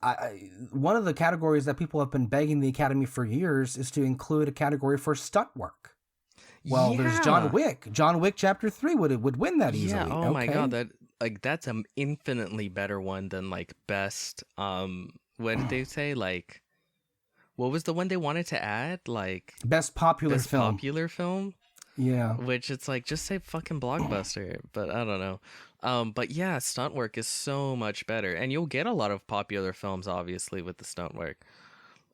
of the categories that people have been begging the Academy for years is to include a category for stunt work. Well, there's John Wick. John Wick Chapter 3 would win that easily. Yeah, oh my god, that's an infinitely better one than like best what did they say? Like, what was the one they wanted to add? Like best popular film. Yeah. Which it's like, just say fucking blockbuster, but I don't know. But yeah, stunt work is so much better, and you'll get a lot of popular films obviously with the stunt work.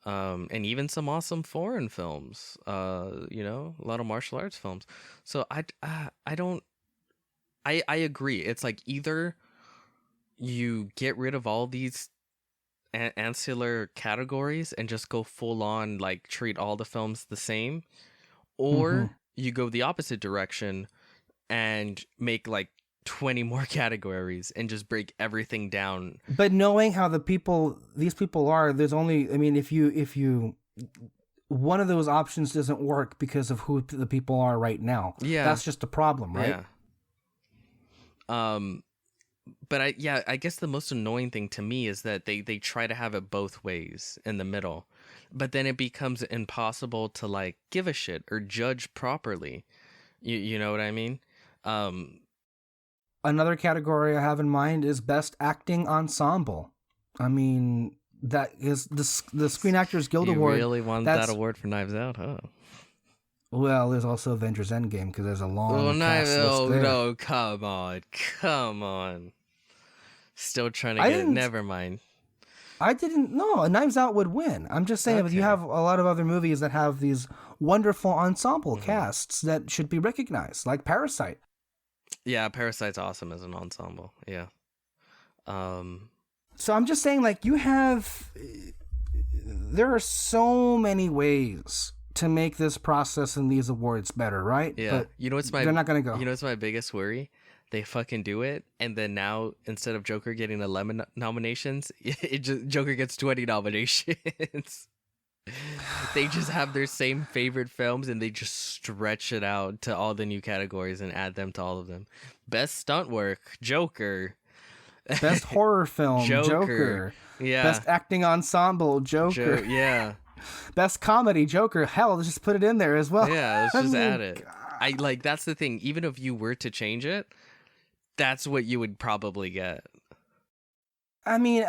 And even some awesome foreign films, you know, a lot of martial arts films. So I agree. It's like either you get rid of all these ancillary categories and just go full on, like treat all the films the same, or you go the opposite direction and make like 20 more categories and just break everything down. But knowing how these people are, there's only, I mean, if you one of those options doesn't work because of who the people are right now. Yeah. That's just a problem, right? Yeah. But I guess the most annoying thing to me is that they try to have it both ways in the middle, but then it becomes impossible to like give a shit or judge properly. You know what I mean? Another category I have in mind is Best Acting Ensemble. I mean, that is the Screen Actors Guild Award. You really want that award for Knives Out, huh? Well, there's also Avengers Endgame because there's a long cast list there. No, come on. Still trying to get it. Never mind. I didn't know Knives Out would win. I'm just saying, if you have a lot of other movies that have these wonderful ensemble casts that should be recognized, like Parasite. Yeah, Parasite's awesome as an ensemble. Yeah. So I'm just saying, like, there are so many ways to make this process and these awards better, right? Yeah. But they're not gonna go. You know what's my biggest worry? They fucking do it, and then now instead of Joker getting 11 nominations, Joker gets 20 nominations. They just have their same favorite films and they just stretch it out to all the new categories and add them to all of them. Best stunt work, Joker. Best horror film, Joker. Yeah. Best acting ensemble, Joker. Yeah. Best comedy, Joker. Hell, let's just put it in there as well. Yeah, let's just add it. That's the thing. Even if you were to change it, that's what you would probably get. I mean,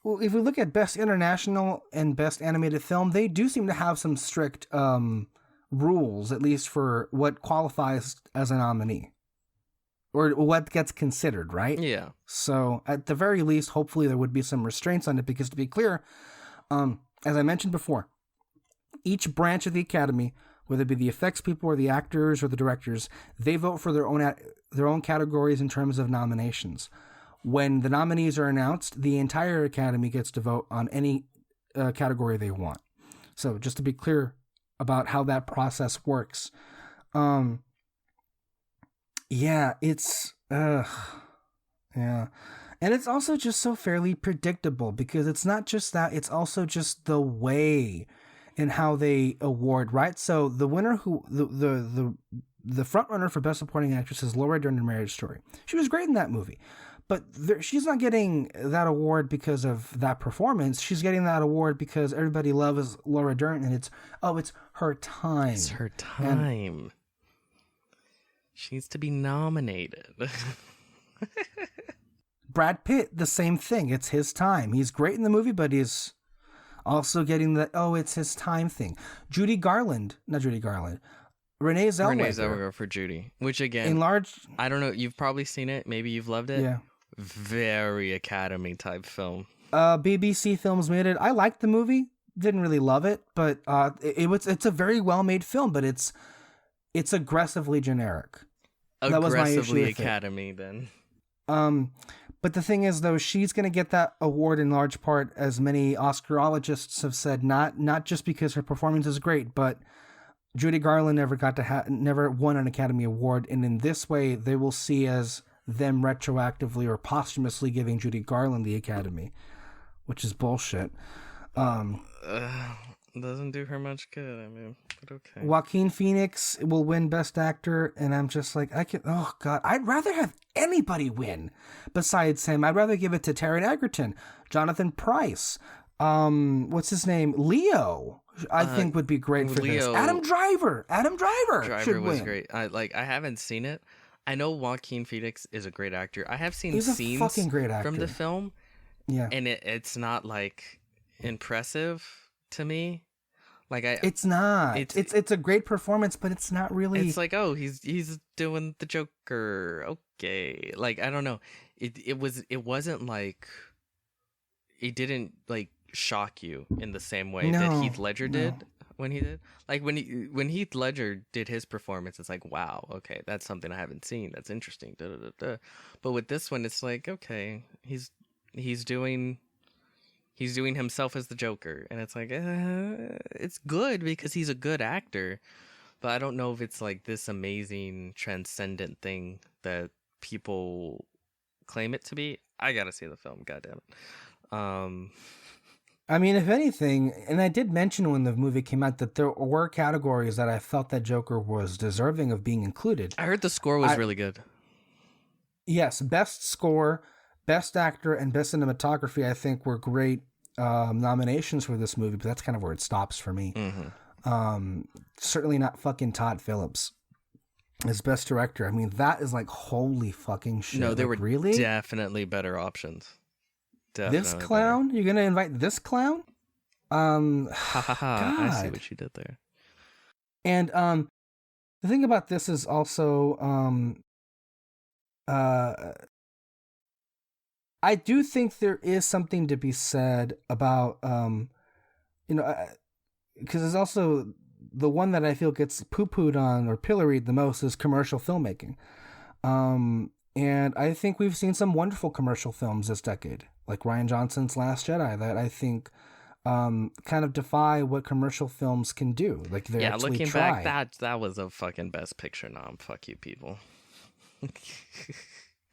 well, if we look at Best International and Best Animated Film, they do seem to have some strict rules, at least for what qualifies as a nominee. Or what gets considered, right? Yeah. So, at the very least, hopefully there would be some restraints on it, because to be clear, as I mentioned before, each branch of the Academy, whether it be the effects people or the actors or the directors, they vote for their own categories in terms of nominations. When the nominees are announced, the entire Academy gets to vote on any category they want. So just to be clear about how that process works. Yeah, it's... yeah. And it's also just so fairly predictable, because it's not just that, it's also just the way and how they award, right? So the winner the front runner for Best Supporting Actress is Laura Dern in Marriage Story. She was great in that movie. But she's not getting that award because of that performance. She's getting that award because everybody loves Laura Dern, and it's her time. It's her time. She needs to be nominated. Brad Pitt, the same thing. It's his time. He's great in the movie, but he's also getting the, it's his time thing. Renee Zellweger for Judy. Which, again, I don't know, you've probably seen it. Maybe you've loved it. Yeah. Very Academy type film. BBC Films made it. I liked the movie. Didn't really love it, but it's a very well made film, but it's aggressively generic. That was my issue with Academy it. Then. But the thing is, though, she's going to get that award in large part, as many Oscarologists have said, not just because her performance is great, but Judy Garland never won an Academy Award, and in this way, they will see as them retroactively or posthumously giving Judy Garland the Academy, which is bullshit. Doesn't do her much good. I mean, but okay. Joaquin Phoenix will win Best Actor, and I'm just like, oh God, I'd rather have anybody win besides him. I'd rather give it to Taron Egerton, Jonathan Pryce, what's his name, Leo. I think would be great for Leo, this. Adam Driver should was win. Great. I haven't seen it. I know Joaquin Phoenix is a great actor. I have seen He's a scenes fucking great actor. from the film. Yeah, and it's not like impressive to me. Like it's not. It's a great performance, but it's not really. It's like, oh, he's doing the Joker. Okay, like I don't know. It wasn't like it didn't like shock you in the same way that Heath Ledger did when he did. Like when Heath Ledger did his performance, it's like, wow, okay, that's something I haven't seen. That's interesting. Da, da, da, da. But with this one, it's like, okay, he's doing himself as the Joker, and it's like it's good because he's a good actor, but I don't know if it's like this amazing transcendent thing that people claim it to be. I gotta see the film, goddamn it. I mean, if anything, and I did mention when the movie came out that there were categories that I felt that Joker was deserving of being included. I heard the score was really good. Yes, best score, best actor, and best cinematography, I think, were great nominations for this movie, but that's kind of where it stops for me. Mm-hmm. Certainly not fucking Todd Phillips as best director. I mean, that is like, holy fucking shit. No, there like, were really? Definitely better options. Definitely this clown? Better. You're gonna invite this clown? Ha ha ha! I see what you did there. And the thing about this is also I do think there is something to be said about because there's also the one that I feel gets poo-pooed on or pilloried the most is commercial filmmaking. And I think we've seen some wonderful commercial films this decade, like Rian Johnson's Last Jedi, that I think kind of defy what commercial films can do. Like they actually looking try. back, that was a fucking Best Picture nom. Fuck you, people.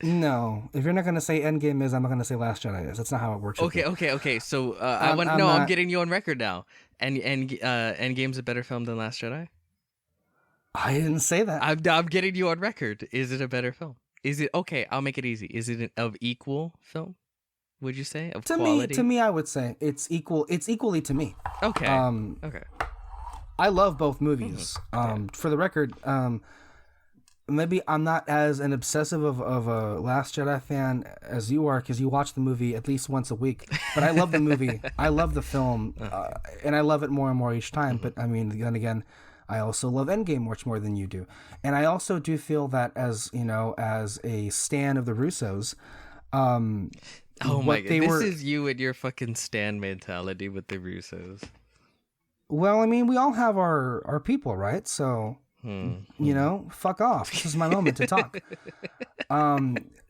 No, if you're not gonna say Endgame is, I'm not gonna say Last Jedi is. That's not how it works. Okay. So I'm getting you on record now. And Endgame's a better film than Last Jedi. I didn't say that. I'm getting you on record. Is it a better film? Is it okay? I'll make it easy. Is it of equal film? Would you say of quality? To me, I would say it's equal. It's equally to me. Okay. Okay. I love both movies. For the record, maybe I'm not as an obsessive of a Last Jedi fan as you are, because you watch the movie at least once a week. But I love the movie. I love the film, and I love it more and more each time. But I mean, then again, I also love Endgame much more than you do. And I also do feel that as a stan of the Russos, oh my god, this is you and your fucking stan mentality with the Russos. Well, I mean, we all have our people, right? So, fuck off. This is my moment to talk.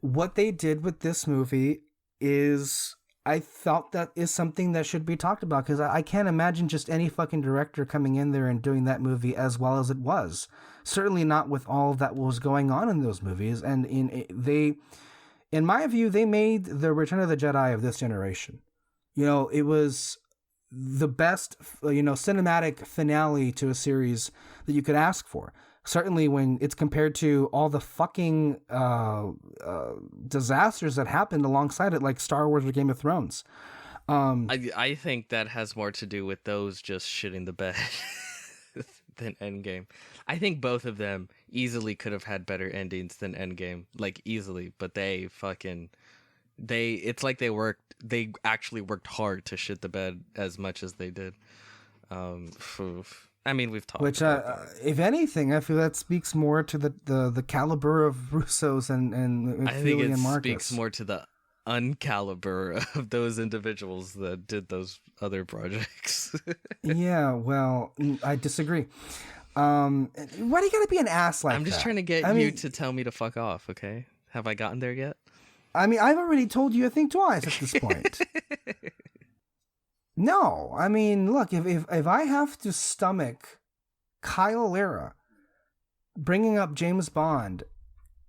What they did with this movie is, I felt that is something that should be talked about, because I can't imagine just any fucking director coming in there and doing that movie as well as it was. Certainly not with all that was going on in those movies. And in my view, they made the Return of the Jedi of this generation. It was the best, cinematic finale to a series that you could ask for. Certainly when it's compared to all the fucking disasters that happened alongside it, like Star Wars or Game of Thrones. I think that has more to do with those just shitting the bed than Endgame. I think both of them easily could have had better endings than Endgame, like easily, but it's like they actually worked hard to shit the bed as much as they did. I mean, we've talked about that. If anything, I feel that speaks more to the caliber of Russos and I think it Marcus. Speaks more to the uncaliber of those individuals that did those other projects. Yeah, well, I disagree. Why do you gotta be an ass like that? I'm just trying to get you to tell me to fuck off, okay? Have I gotten there yet? I mean, I've already told you, I think, twice at this point. No, I mean, look, if I have to stomach Kyle Lira bringing up James Bond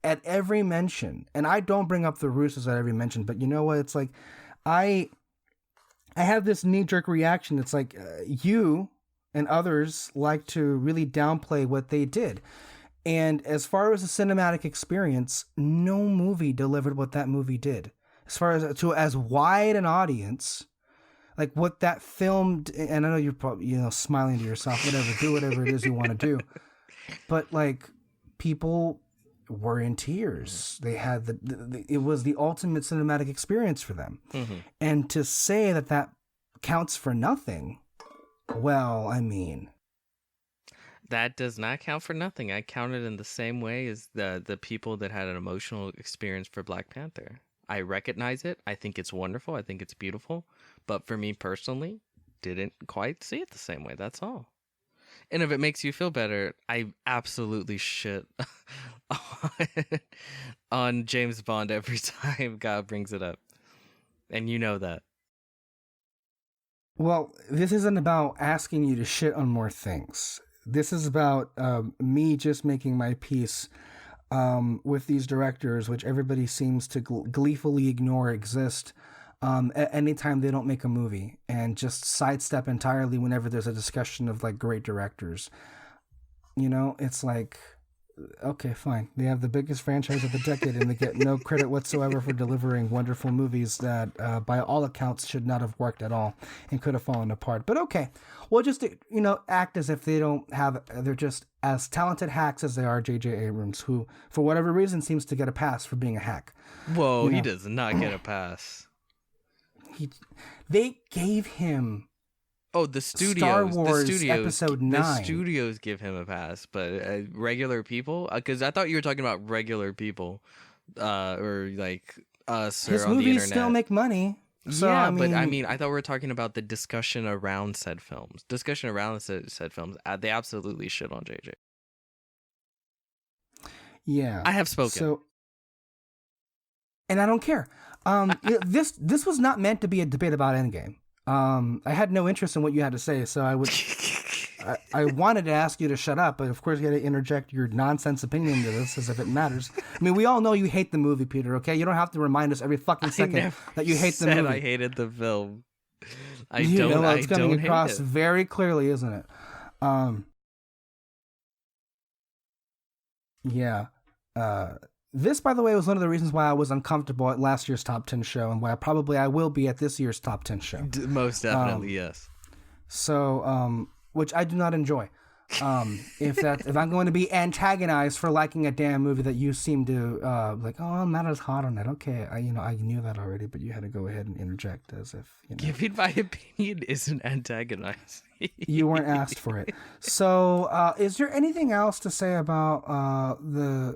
at every mention, and I don't bring up the Russos at every mention, but you know what? It's like I have this knee-jerk reaction. It's like you and others like to really downplay what they did. And as far as the cinematic experience, no movie delivered what that movie did. As far as to as wide an audience, like what that film, and I know you're probably smiling to yourself, whatever, do whatever it is you want to do, but like people were in tears. They had it was the ultimate cinematic experience for them, and to say that counts for nothing, well, I mean. That does not count for nothing. I count it in the same way as the people that had an emotional experience for Black Panther. I recognize it. I think it's wonderful. I think it's beautiful. But for me personally, didn't quite see it the same way. That's all. And if it makes you feel better, I absolutely shit on James Bond every time God brings it up. And you know that. Well, this isn't about asking you to shit on more things. This is about me just making my peace with these directors, which everybody seems to gleefully ignore exist anytime they don't make a movie, and just sidestep entirely whenever there's a discussion of like great directors. It's like, okay, fine. They have the biggest franchise of the decade, and they get no credit whatsoever for delivering wonderful movies that, by all accounts, should not have worked at all and could have fallen apart. But okay, we'll just, act as if they're just as talented hacks as they are J.J. Abrams, who, for whatever reason, seems to get a pass for being a hack. Whoa, he does not get a pass. They gave him... Oh, the studios. Star Wars the studios, Episode 9. The studios give him a pass, but regular people? Because I thought you were talking about regular people, or like us, his or on the internet. His movies still make money. So, yeah, but I mean, I thought we were talking about the discussion around said films. Said films. They absolutely shit on JJ. Yeah, I have spoken. So, and I don't care. This was not meant to be a debate about Endgame. I had no interest in what you had to say, so I wanted to ask you to shut up, but of course you had to interject your nonsense opinion into this as if it matters. I mean, we all know you hate the movie, Peter, okay? You don't have to remind us every fucking second that you hate the movie. I hated the film. It's coming across very clearly, isn't it? Yeah. This, by the way, was one of the reasons why I was uncomfortable at last year's Top 10 show, and why I will be at this year's Top 10 show. Most definitely, yes. So, which I do not enjoy. If I'm going to be antagonized for liking a damn movie that you seem to like, oh, I'm not as hot on it. Okay, I knew that already, but you had to go ahead and interject as if giving my opinion isn't antagonizing. You weren't asked for it. So, is there anything else to say about the?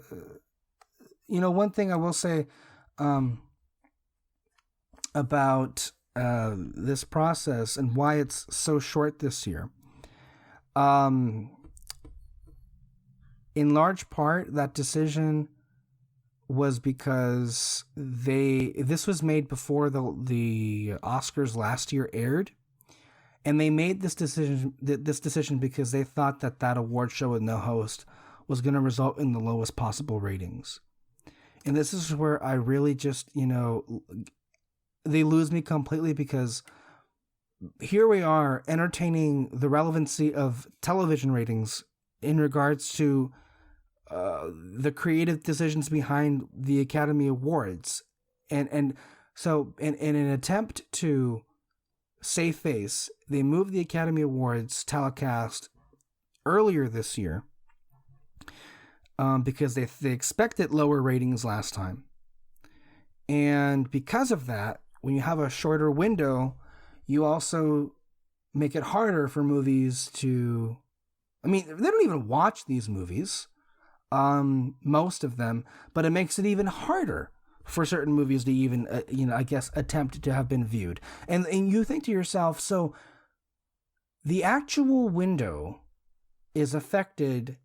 One thing I will say about this process and why it's so short this year. In large part, that decision was because this was made before the Oscars last year aired, and they made this decision because they thought that award show with no host was going to result in the lowest possible ratings. And this is where I really just, they lose me completely, because here we are entertaining the relevancy of television ratings in regards to the creative decisions behind the Academy Awards. And so in an attempt to save face, they moved the Academy Awards telecast earlier this year. Because they expected lower ratings last time. And because of that, when you have a shorter window, you also make it harder for movies to... I mean, they don't even watch these movies, most of them, but it makes it even harder for certain movies to even, I guess, attempt to have been viewed. And you think to yourself, so the actual window is affected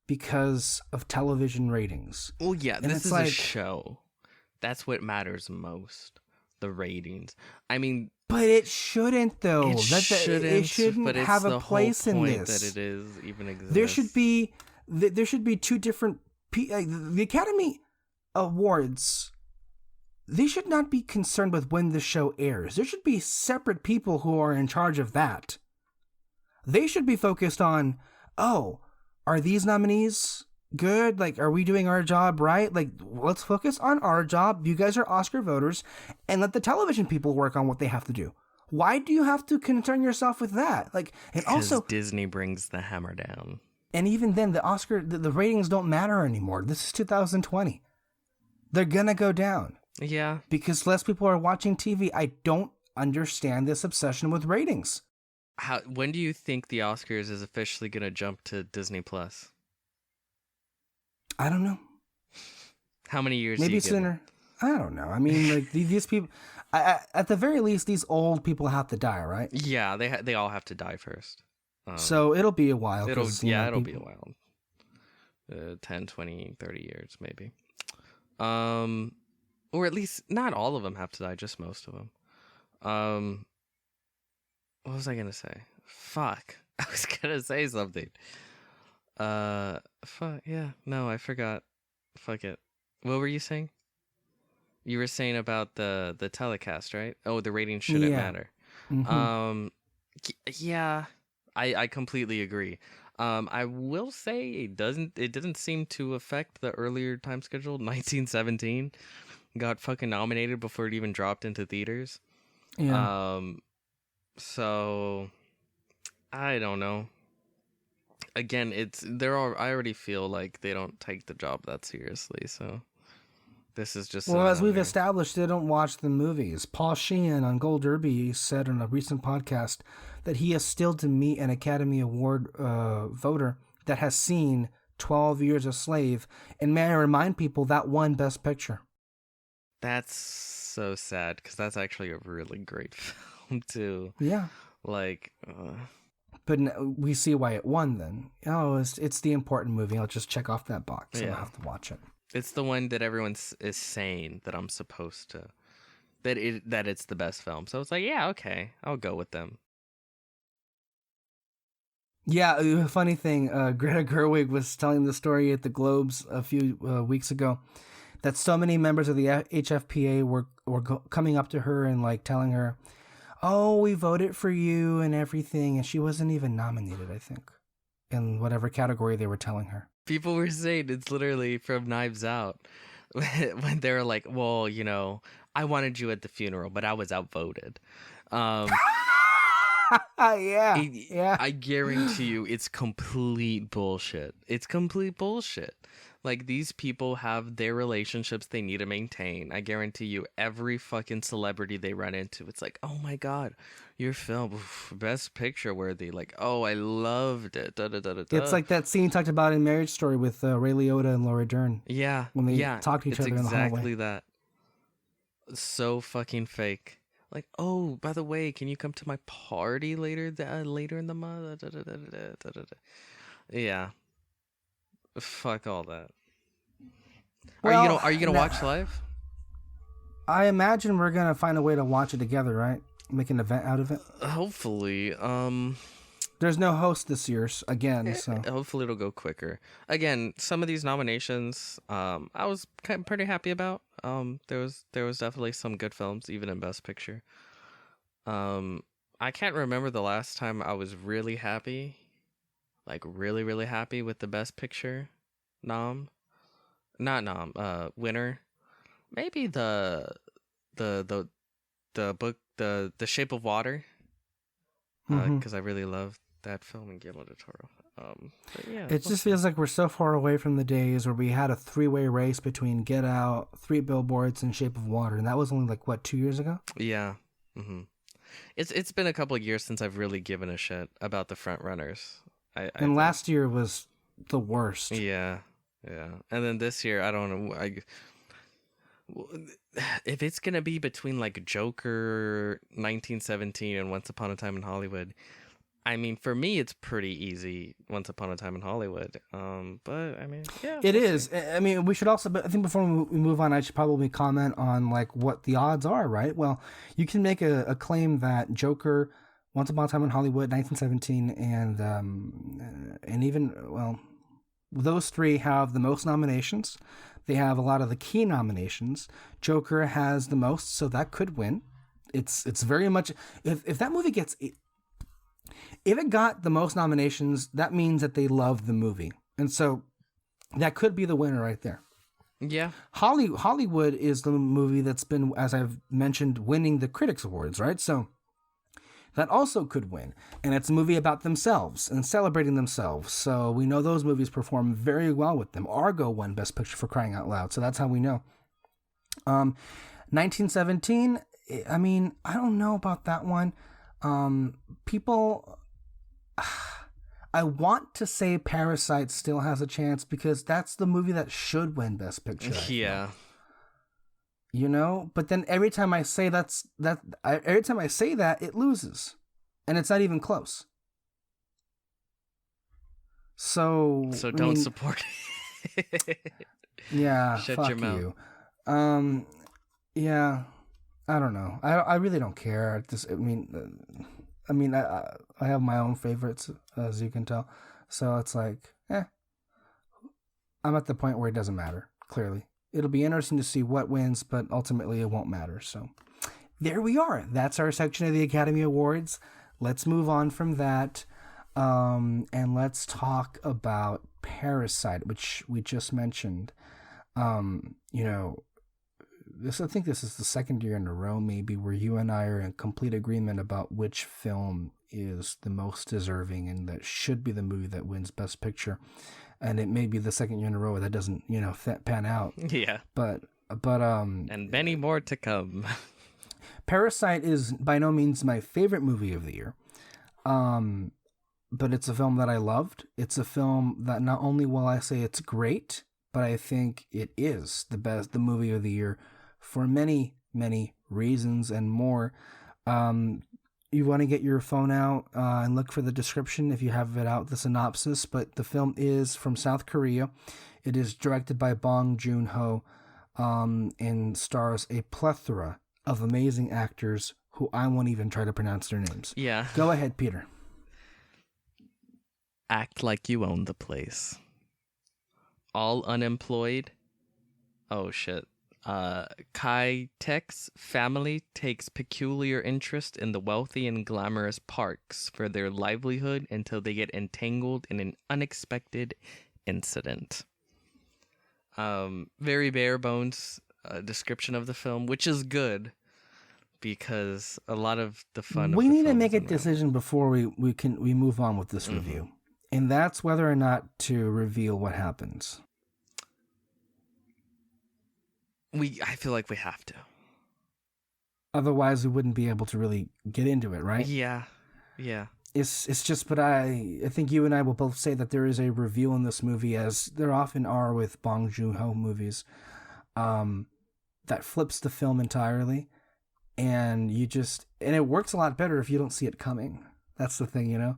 because of television ratings. Well, yeah, this is a show. That's what matters most. The ratings. I mean, But it shouldn't, though. It shouldn't, but it's have a the place whole in point this. that it is even exists. There should be two different. The Academy Awards. They should not be concerned with when the show airs. There should be separate people who are in charge of that. They should be focused on, oh, are these nominees good? Like, are we doing our job right? Like, let's focus on our job. You guys are Oscar voters, and let the television people work on what they have to do. Why do you have to concern yourself with that? Like, and because also Disney brings the hammer down. And even then, the ratings don't matter anymore. This is 2020. They're gonna go down. Yeah. Because less people are watching TV. I don't understand this obsession with ratings. When do you think the Oscars is officially going to jump to Disney Plus? I don't know. How many years? Maybe sooner. I don't know. I mean, like these people. At the very least, these old people have to die, right? Yeah, they all have to die first. So it'll be a while. It'll be a while. 10, 20, 30 years maybe. Or at least not all of them have to die, just most of them. What was I gonna say? Fuck. I was gonna say something. Fuck, yeah. No, I forgot. Fuck it. What were you saying? You were saying about the telecast, right? Oh, the ratings shouldn't matter. Mm-hmm. Yeah, I completely agree. I will say it didn't seem to affect the earlier time schedule. 1917 got fucking nominated before it even dropped into theaters. Yeah. So I don't know. Again, I already feel like they don't take the job that seriously. So this is just as we've established, they don't watch the movies. Paul Sheehan on Gold Derby said in a recent podcast that he is still to meet an Academy Award voter that has seen 12 Years a Slave, and may I remind people that won Best Picture. That's so sad because that's actually a really great film too. Yeah. Like. But we see why it won then. Oh, it's the important movie. I'll just check off that box and I'll have to watch it. It's the one that everyone is saying that I'm supposed to, that it's the best film. So it's like, yeah, okay, I'll go with them. Yeah, funny thing, Greta Gerwig was telling the story at the Globes a few weeks ago that so many members of the HFPA were coming up to her and like telling her, oh, we voted for you and everything, and she wasn't even nominated, I think, in whatever category they were telling her. People were saying it's literally from Knives Out when they were like, well, you know, I wanted you at the funeral, but I was outvoted. Yeah. I guarantee you it's complete bullshit. It's complete bullshit. Like, these people have their relationships they need to maintain. I guarantee you every fucking celebrity they run into, it's like, oh my God, your film, Best Picture worthy. Like, oh, I loved it. Da, da, da, da, da. It's like that scene talked about in Marriage Story with Ray Liotta and Laura Dern. Yeah. When they talk to each other in the hallway. It's exactly that. So fucking fake. Like, oh, by the way, can you come to my party later in the month? Da, da, da, da, da, da, da. Yeah. Fuck all that. Well, are you gonna watch live? I imagine we're gonna find a way to watch it together, right? Make an event out of it. Hopefully. There's no host this year again, so hopefully it'll go quicker. Again, some of these nominations, I was pretty happy about. There was definitely some good films, even in Best Picture. I can't remember the last time I was really happy. Like really, really happy with the Best Picture winner. Maybe the book, the Shape of Water, because I really love that film and Guillermo del Toro. But yeah, it just feels like we're so far away from the days where we had a 3-way race between Get Out, 3 Billboards, and Shape of Water, and that was only like what, 2 years ago? Yeah. Mm-hmm. It's been a couple of years since I've really given a shit about the front runners. And last year was the worst. Yeah. And then this year, I don't know. If it's gonna be between like Joker, 1917, and Once Upon a Time in Hollywood, I mean, for me, it's pretty easy. Once Upon a Time in Hollywood. But I mean, yeah, It we'll is. see. I mean, we should also, but I think before we move on, I should probably comment on like what the odds are, right? Well, you can make a claim that Joker, Once Upon a Time in Hollywood, 1917, and even well, those three have the most nominations. They have a lot of the key nominations. Joker has the most, so that could win. It's very much if that movie gets if it got the most nominations, that means that they love the movie, and so that could be the winner right there. Yeah. Hollywood is the movie that's been, as I've mentioned, winning the Critics Awards, right? So that also could win. And it's a movie about themselves and celebrating themselves. So we know those movies perform very well with them. Argo won Best Picture, for crying out loud. So that's how we know. 1917, I mean, I don't know about that one. People, I want to say Parasite still has a chance because that's the movie that should win Best Picture. Yeah. You know, but then every time I say every time I say that, it loses, and it's not even close. So don't support it. Yeah, Shut fuck your mouth. you. Yeah, I don't know. I really don't care. I have my own favorites, as you can tell. So it's like, I'm at the point where it doesn't matter. Clearly, it'll be interesting to see what wins, but ultimately it won't matter. So there we are. That's our section of the Academy Awards. Let's move on from that, and let's talk about Parasite, which we just mentioned. You know, I think this is the second year in a row, maybe, where you and I are in complete agreement about which film is the most deserving and that should be the movie that wins Best Picture. And it may be the second year in a row that doesn't, pan out. Yeah. But and many more to come. Parasite is by no means my favorite movie of the year. But it's a film that I loved. It's a film that not only will I say it's great, but I think it is the movie of the year for many, many reasons and more. You want to get your phone out and look for the description if you have it out, the synopsis. But the film is from South Korea. It is directed by Bong Joon Ho and stars a plethora of amazing actors who I won't even try to pronounce their names. Yeah. Go ahead, Peter. Act like you own the place. All unemployed. Oh, shit. Kai Tek's family takes peculiar interest in the wealthy and glamorous Parks for their livelihood until they get entangled in an unexpected incident. Very bare bones description of the film, which is good because a lot of the fun. We of the need to film make is a in that. decision before we move on with this review, and that's whether or not to reveal what happens. I feel like we have to. Otherwise, we wouldn't be able to really get into it, right? Yeah. It's just, but I think you and I will both say that there is a reveal in this movie, as there often are with Bong Joon-ho movies, that flips the film entirely, and it works a lot better if you don't see it coming. That's the thing,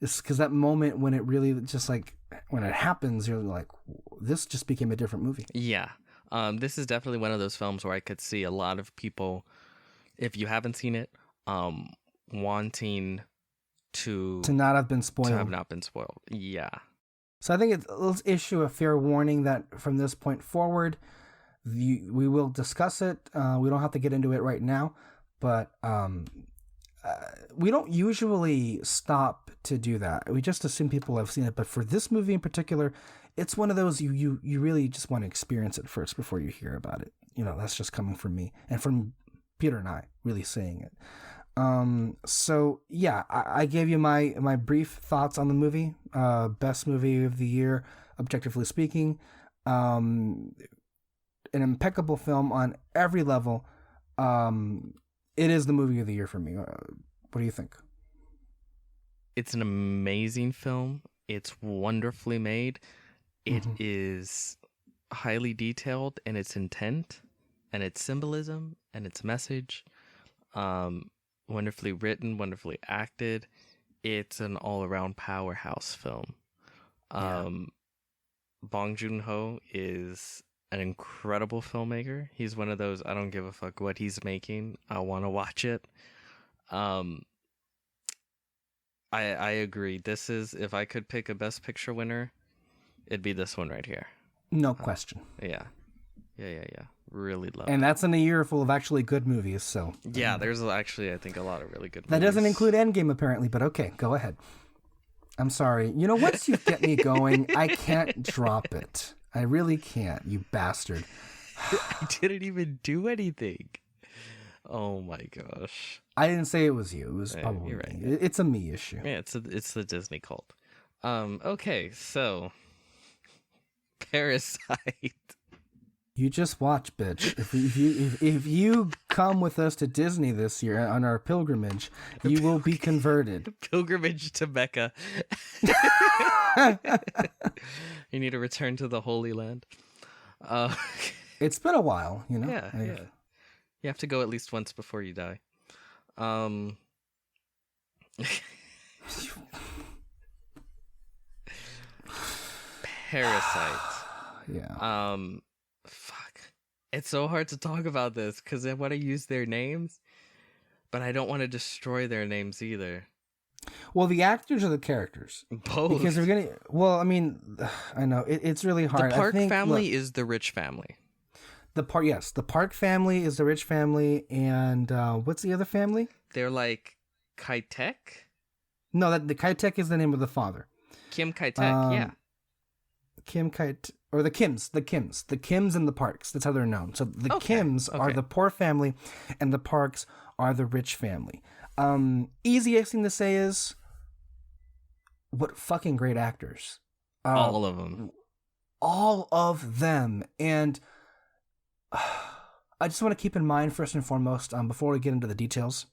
It's because that moment when it really just like when it happens, you're like, this just became a different movie. Yeah. This is definitely one of those films where I could see a lot of people, if you haven't seen it, wanting to not have been spoiled. To have not been spoiled. Yeah. So I think let's issue a fair warning that from this point forward, we will discuss it. We don't have to get into it right now, but we don't usually stop to do that. We just assume people have seen it. But for this movie in particular, it's one of those you really just want to experience it first before you hear about it. That's just coming from me and from Peter and I really saying it. So yeah, I gave you my brief thoughts on the movie. Best movie of the year, objectively speaking. An impeccable film on every level. It is the movie of the year for me. What do you think? It's an amazing film. It's wonderfully made. It is highly detailed in its intent and its symbolism and its message. Wonderfully written, wonderfully acted. it's an all-around powerhouse film. Bong Joon-ho is an incredible filmmaker. He's one of those, I don't give a fuck what he's making, I want to watch it. I agree. This is, if I could pick a Best Picture winner, it'd be this one right here. No question. Yeah. Really love it. And that's in a year full of actually good movies, so. Yeah, there's actually, I think, a lot of really good movies. That doesn't include Endgame, apparently, but okay, go ahead. I'm sorry. You know, once you get me going, I can't drop it. I really can't, you bastard. I didn't even do anything. Oh my gosh. I didn't say it was you. It was probably you're right. me. It's a me issue. Yeah, it's the Disney cult. Okay, so Parasite. You just watch, bitch. If you come with us to Disney this year on our pilgrimage, you will be converted. Pilgrimage to Mecca. You need to return to the Holy Land. It's been a while, you know. Yeah. You have to go at least once before you die. Parasite. Yeah. Fuck. It's so hard to talk about this because I want to use their names, but I don't want to destroy their names either. Well, the actors are the characters. Both. Because they're gonna. Well, I mean, I know it's really hard. The Park family is the rich family. The Park family is the rich family, and what's the other family? They're like Kai-tek? No, the Kai-tek is the name of the father. Kim Kai-tek, yeah. Kim Kai-tek, or the Kims, the Kims and the Parks. That's how they're known. So the Kims are the poor family, and the Parks are the rich family. Easiest thing to say is, what fucking great actors. All of them. All of them. And I just want to keep in mind, first and foremost, before we get into the details,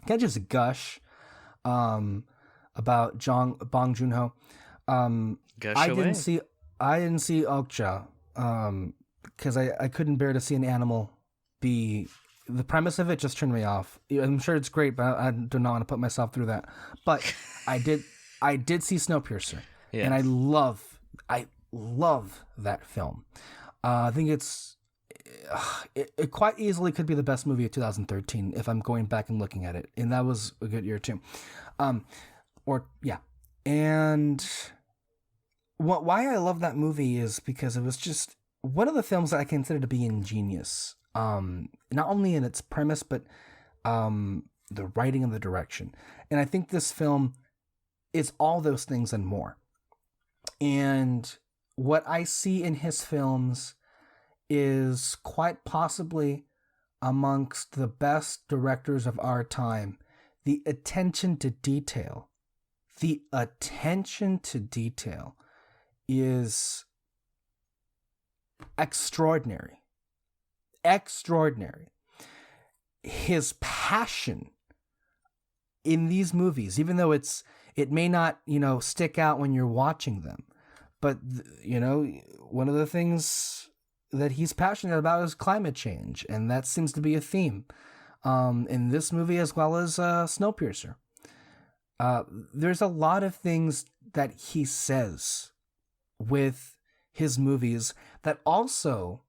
can I just gush about Bong Joon Ho? I didn't see Okja because I couldn't bear to see an animal be. The premise of it just turned me off. I'm sure it's great, but I do not want to put myself through that. But I did see Snowpiercer, yes. And I love that film. I think it quite easily could be the best movie of 2013 if I'm going back and looking at it, and that was a good year too. And why I love that movie is because it was just one of the films that I consider to be ingenious. Not only in its premise, but the writing and the direction. And I think this film is all those things and more. And what I see in his films is quite possibly amongst the best directors of our time. The attention to detail. The attention to detail is extraordinary. His passion in these movies, even though it may not, stick out when you're watching them, but one of the things that he's passionate about is climate change, and that seems to be a theme in this movie as well as Snowpiercer. There's a lot of things that he says with his movies that also,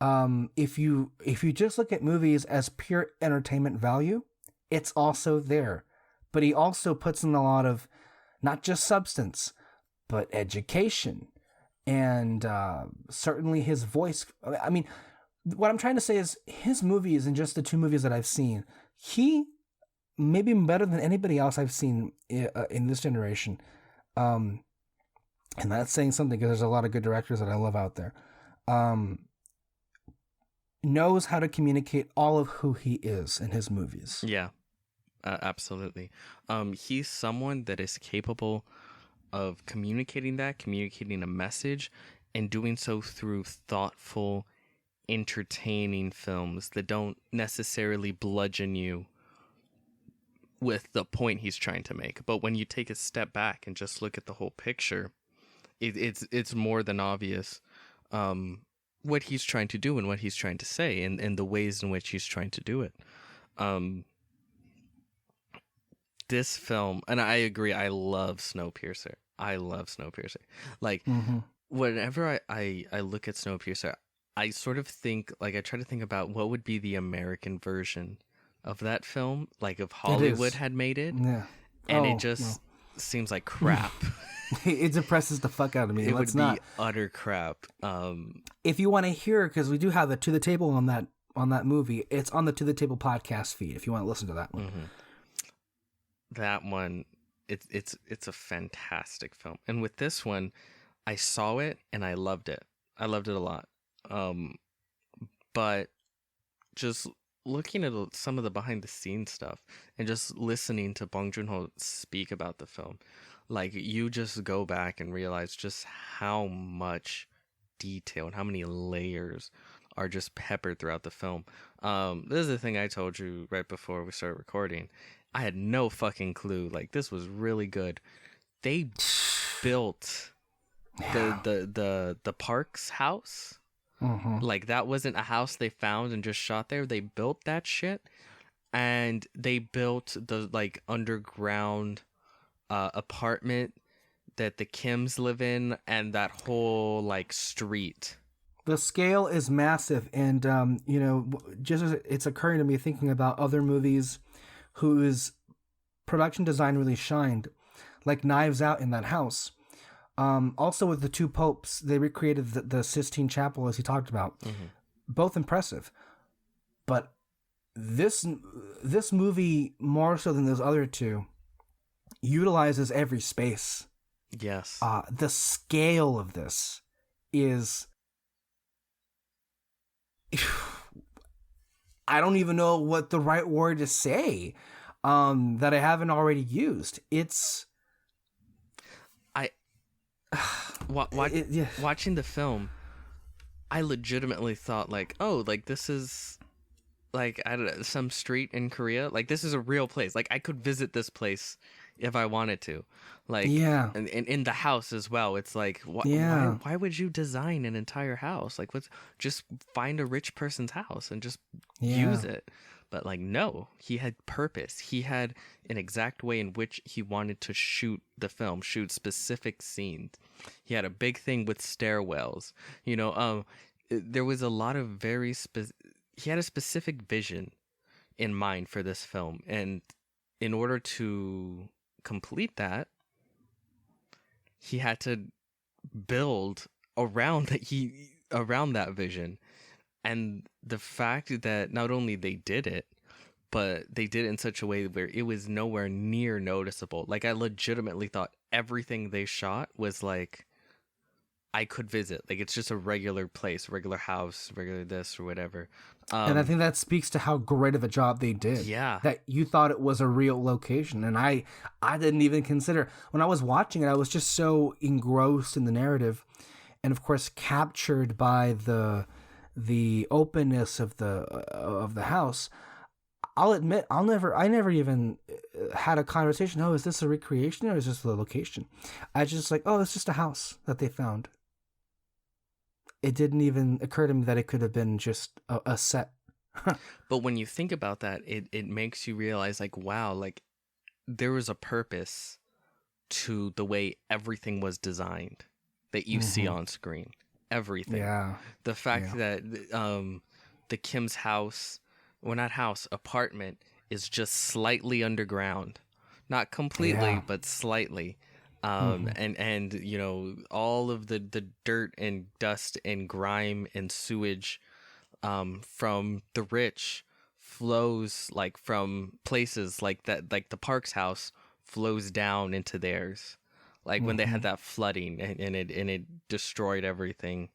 if you just look at movies as pure entertainment value, it's also there. But he also puts in a lot of not just substance, but education, and certainly his voice. I mean, what I'm trying to say is his movies, and just the two movies that I've seen, he maybe better than anybody else I've seen in this generation. And that's saying something because there's a lot of good directors that I love out there. Knows how to communicate all of who he is in his movies. Yeah, absolutely. He's someone that is capable of communicating a message, and doing so through thoughtful, entertaining films that don't necessarily bludgeon you with the point he's trying to make. But when you take a step back and just look at the whole picture, it's more than obvious what he's trying to do and what he's trying to say, and the ways in which he's trying to do it. this film, and I agree, I love Snowpiercer. Like, whenever I look at Snowpiercer, I sort of think, like, I try to think about what would be the American version of that film, like if Hollywood had made it. Yeah. And it just seems like crap. It depresses the fuck out of me. It Let's would be not. utter crap. If you want to hear, because we do have the To the Table on that movie, it's on the To the Table podcast feed. If you want to listen to that one, that one, it's a fantastic film. And with this one, I saw it and I loved it. I loved it a lot. But just looking at some of the behind the scenes stuff and just listening to Bong Joon-ho speak about the film, like, you just go back and realize just how much detail and how many layers are just peppered throughout the film. This is the thing I told you right before we started recording. I had no fucking clue. Like, this was really good. They built the Parks house. Like, that wasn't a house they found and just shot there. They built that shit, and they built the, like, underground apartment that the Kims live in, and that whole, like, street. The scale is massive, and just as it's occurring to me thinking about other movies whose production design really shined, like Knives Out in that house. Also with the two popes, they recreated the Sistine Chapel, as he talked about. Both impressive. But this movie, more so than those other two, utilizes every space. Yes. The scale of this is... I don't even know what the right word to say that I haven't already used. It's... Watching the film, I legitimately thought, like, oh, like, this is, like, I don't know, some street in Korea. Like, this is a real place. Like, I could visit this place if I wanted to. Like, and in the house as well. It's like, why would you design an entire house? Like, just find a rich person's house and just use it. But, like, no, he had purpose. He had an exact way in which he wanted to shoot the film, shoot specific scenes. He had a big thing with stairwells. There was a lot of he had a specific vision in mind for this film. And in order to complete that, he had to build around that vision. And the fact that not only they did it, but they did it in such a way where it was nowhere near noticeable. Like, I legitimately thought everything they shot was like, I could visit. Like, it's just a regular place, regular house, regular this or whatever. And I think that speaks to how great of a job they did. Yeah. That you thought it was a real location. And I didn't even consider, when I was watching it, I was just so engrossed in the narrative. And of course, captured by the openness of the house. I'll admit, I never even had a conversation. Oh, is this a recreation or is this the location? I just like, oh, it's just a house that they found. It didn't even occur to me that it could have been just a set. But when you think about that, it makes you realize, like, wow, like, there was a purpose to the way everything was designed that you see on screen. Everything. Yeah. The fact that the Kim's house, well, not house, apartment is just slightly underground. Not completely, but slightly. And all of the dirt and dust and grime and sewage from the rich flows, like, from places like that, like the Parks house flows down into theirs. Like, when they had that flooding and it destroyed everything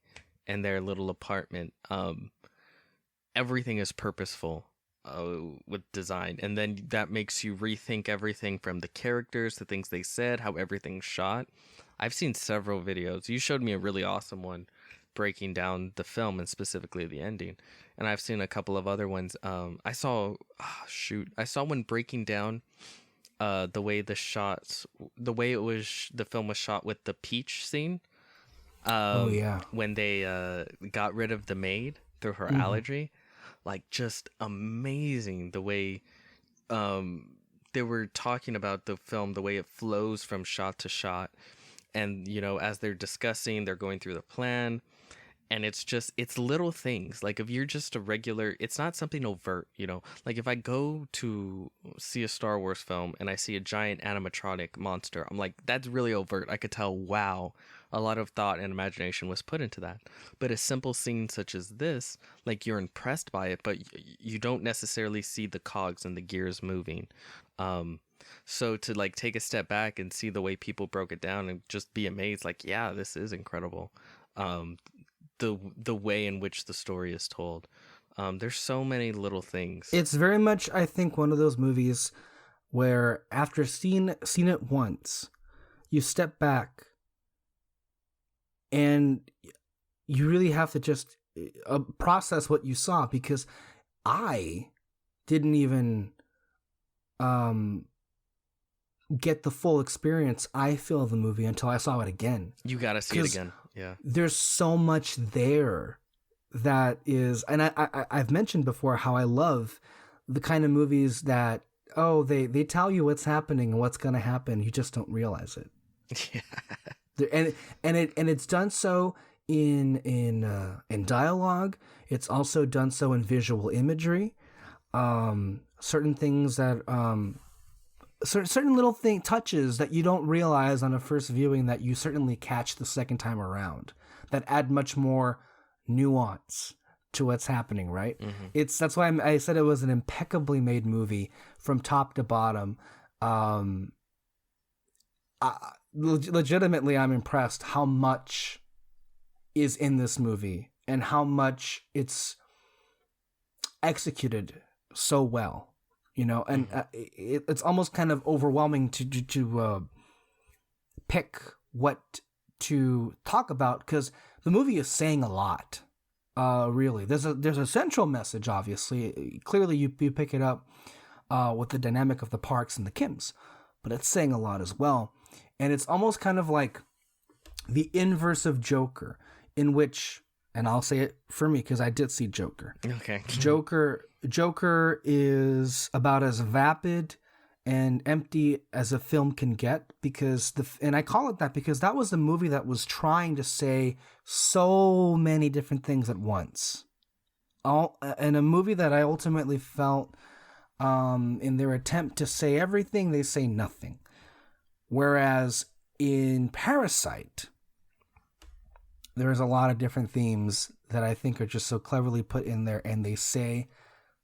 in their little apartment. Everything is purposeful with design. And then that makes you rethink everything from the characters, the things they said, how everything's shot. I've seen several videos. You showed me a really awesome one breaking down the film and specifically the ending. And I've seen a couple of other ones. I saw one breaking down the way the film was shot with the peach scene. When they got rid of the maid through her allergy. Like, just amazing the way they were talking about the film, the way it flows from shot to shot. And, you know, as they're discussing, they're going through the plan. And it's little things. Like if you're just a regular, it's not something overt, you know, like if I go to see a Star Wars film and I see a giant animatronic monster, I'm like, that's really overt. I could tell, wow, a lot of thought and imagination was put into that. But a simple scene such as this, like you're impressed by it, but you don't necessarily see the cogs and the gears moving. So to like take a step back and see the way people broke it down and just be amazed, like, yeah, this is incredible. The way in which the story is told. There's so many little things. It's very much, I think, one of those movies where after seeing it once, you step back and you really have to just process what you saw, because I didn't even get the full experience, I feel, of the movie until I saw it again. You gotta see it again. Yeah. There's so much there that is, and I've mentioned before how I love the kind of movies that, they tell you what's happening and what's going to happen. You just don't realize it. Yeah. And it's done so in dialogue. It's also done so in visual imagery. Certain things that, certain little touches that you don't realize on a first viewing that you certainly catch the second time around, that add much more nuance to what's happening, right? Mm-hmm. That's why I said it was an impeccably made movie from top to bottom. Legitimately, I'm impressed how much is in this movie and how much it's executed so well. You know, and it's almost kind of overwhelming to pick what to talk about, because the movie is saying a lot. Really, there's a central message. Obviously, clearly you pick it up with the dynamic of the Parks and the Kims, but it's saying a lot as well. And it's almost kind of like the inverse of Joker, in which, and I'll say it for me because I did see Joker. Okay. Joker is about as vapid and empty as a film can get, because and I call it that because that was the movie that was trying to say so many different things at once. And a movie that I ultimately felt, in their attempt to say everything, they say nothing. Whereas in Parasite, there's a lot of different themes that I think are just so cleverly put in there, and they say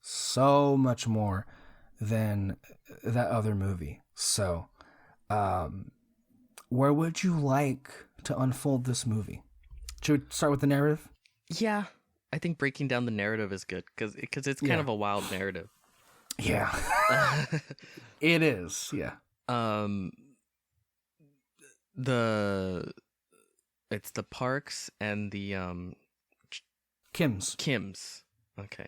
so much more than that other movie. So, where would you like to unfold this movie? Should we start with the narrative? Yeah, I think breaking down the narrative is good because it's kind of a wild narrative. Yeah, it is. Yeah. It's the Parks and the Kims. Kims. Okay.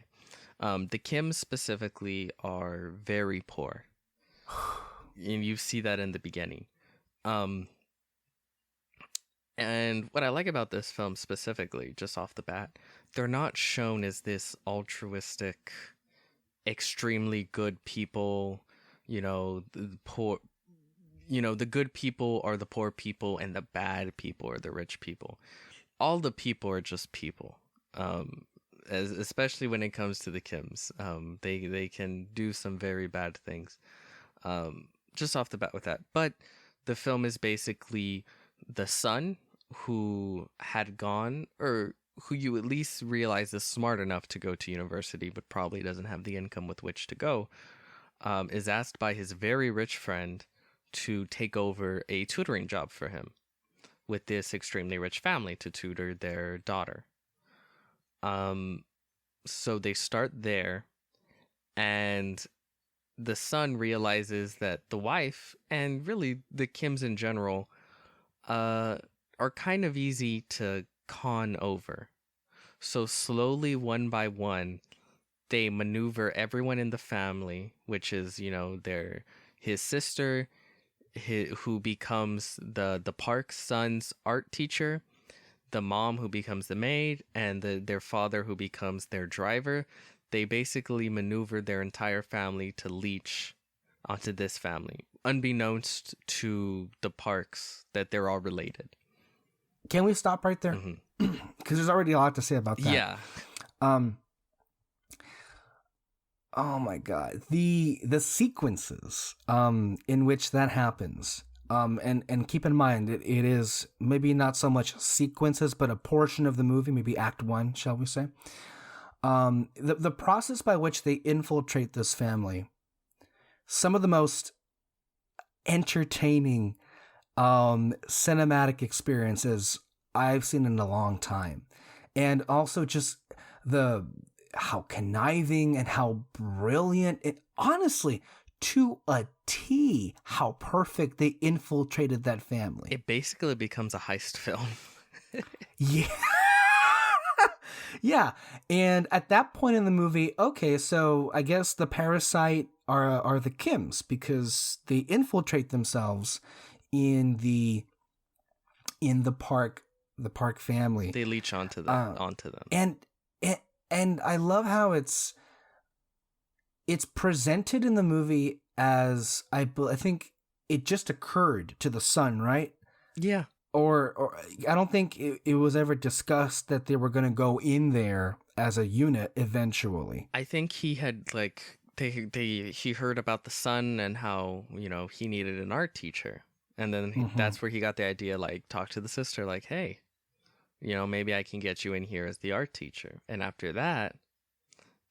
The Kims specifically are very poor. And you see that in the beginning. And what I like about this film specifically, just off the bat, they're not shown as this altruistic, extremely good people, the poor. The good people are the poor people and the bad people are the rich people. All the people are just people. Especially when it comes to the Kims. They can do some very bad things. Just off the bat with that. But the film is basically the son who had gone, or who you at least realize is smart enough to go to university, but probably doesn't have the income with which to go, is asked by his very rich friend to take over a tutoring job for him with this extremely rich family to tutor their daughter. So they start there, and the son realizes that the wife, and really the Kims in general, are kind of easy to con over. So slowly, one by one, they maneuver everyone in the family, which is, his sister, who becomes the Park son's art teacher, the mom who becomes the maid, and their father who becomes their driver. They basically maneuver their entire family to leech onto this family, unbeknownst to the Parks that they're all related. Can we stop right there? Because there's already a lot to say about that. Yeah. Oh my God, the sequences in which that happens. And keep in mind, it is maybe not so much sequences, but a portion of the movie, maybe Act 1, shall we say. The process by which they infiltrate this family, some of the most entertaining cinematic experiences I've seen in a long time. And also just how conniving and how brilliant, and honestly, to a T, how perfect they infiltrated that family. It basically becomes a heist film. Yeah. Yeah. And at that point in the movie, okay, so I guess the parasite are the Kims, because they infiltrate themselves in the Park family. They leech onto them. And I love how it's presented in the movie as I think it just occurred to the son, right? Yeah. Or I don't think it was ever discussed that they were going to go in there as a unit eventually. I think he had like he heard about the son and how, you know, he needed an art teacher. And then that's where he got the idea, like, talk to the sister, like, hey, you know, maybe I can get you in here as the art teacher. And after that,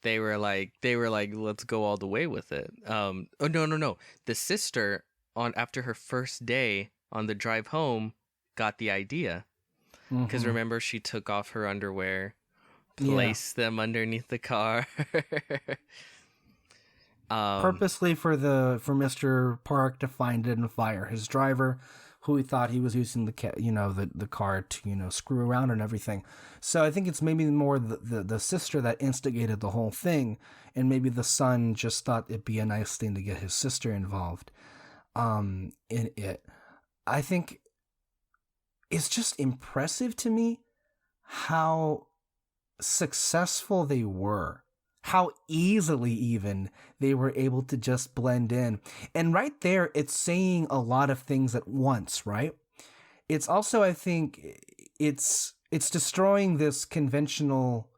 they were like, let's go all the way with it. Oh, no. The sister, after her first day on the drive home, got the idea. Because remember, she took off her underwear, placed them underneath the car. Purposely for Mr. Park to find it and fire his driver, who he thought he was using the car to screw around and everything. So I think it's maybe more the sister that instigated the whole thing, and maybe the son just thought it'd be a nice thing to get his sister involved in it. I think it's just impressive to me how successful they were. How easily even they were able to just blend in. And right there, it's saying a lot of things at once, right? It's also, I think, it's destroying this conventional,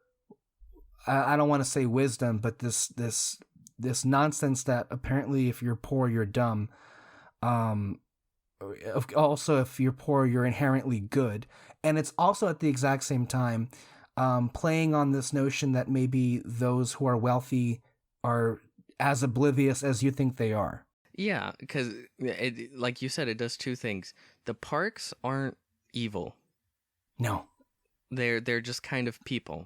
I don't want to say wisdom, but this nonsense that apparently if you're poor, you're dumb. Also, if you're poor, you're inherently good. And it's also at the exact same time playing on this notion that maybe those who are wealthy are as oblivious as you think they are. Yeah, because like you said, it does two things. The Parks aren't evil. No. They're just kind of people.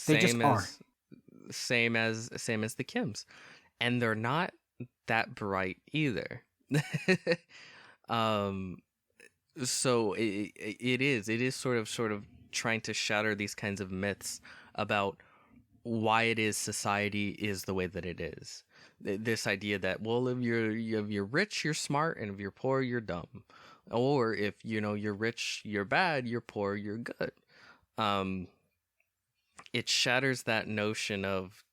They just are. Same as the Kims. And they're not that bright either. So it is sort of trying to shatter these kinds of myths about why it is society is the way that it is. This idea that, well, if you're rich, you're smart, and if you're poor, you're dumb. Or if you're rich, you're bad, you're poor, you're good. It shatters that notion of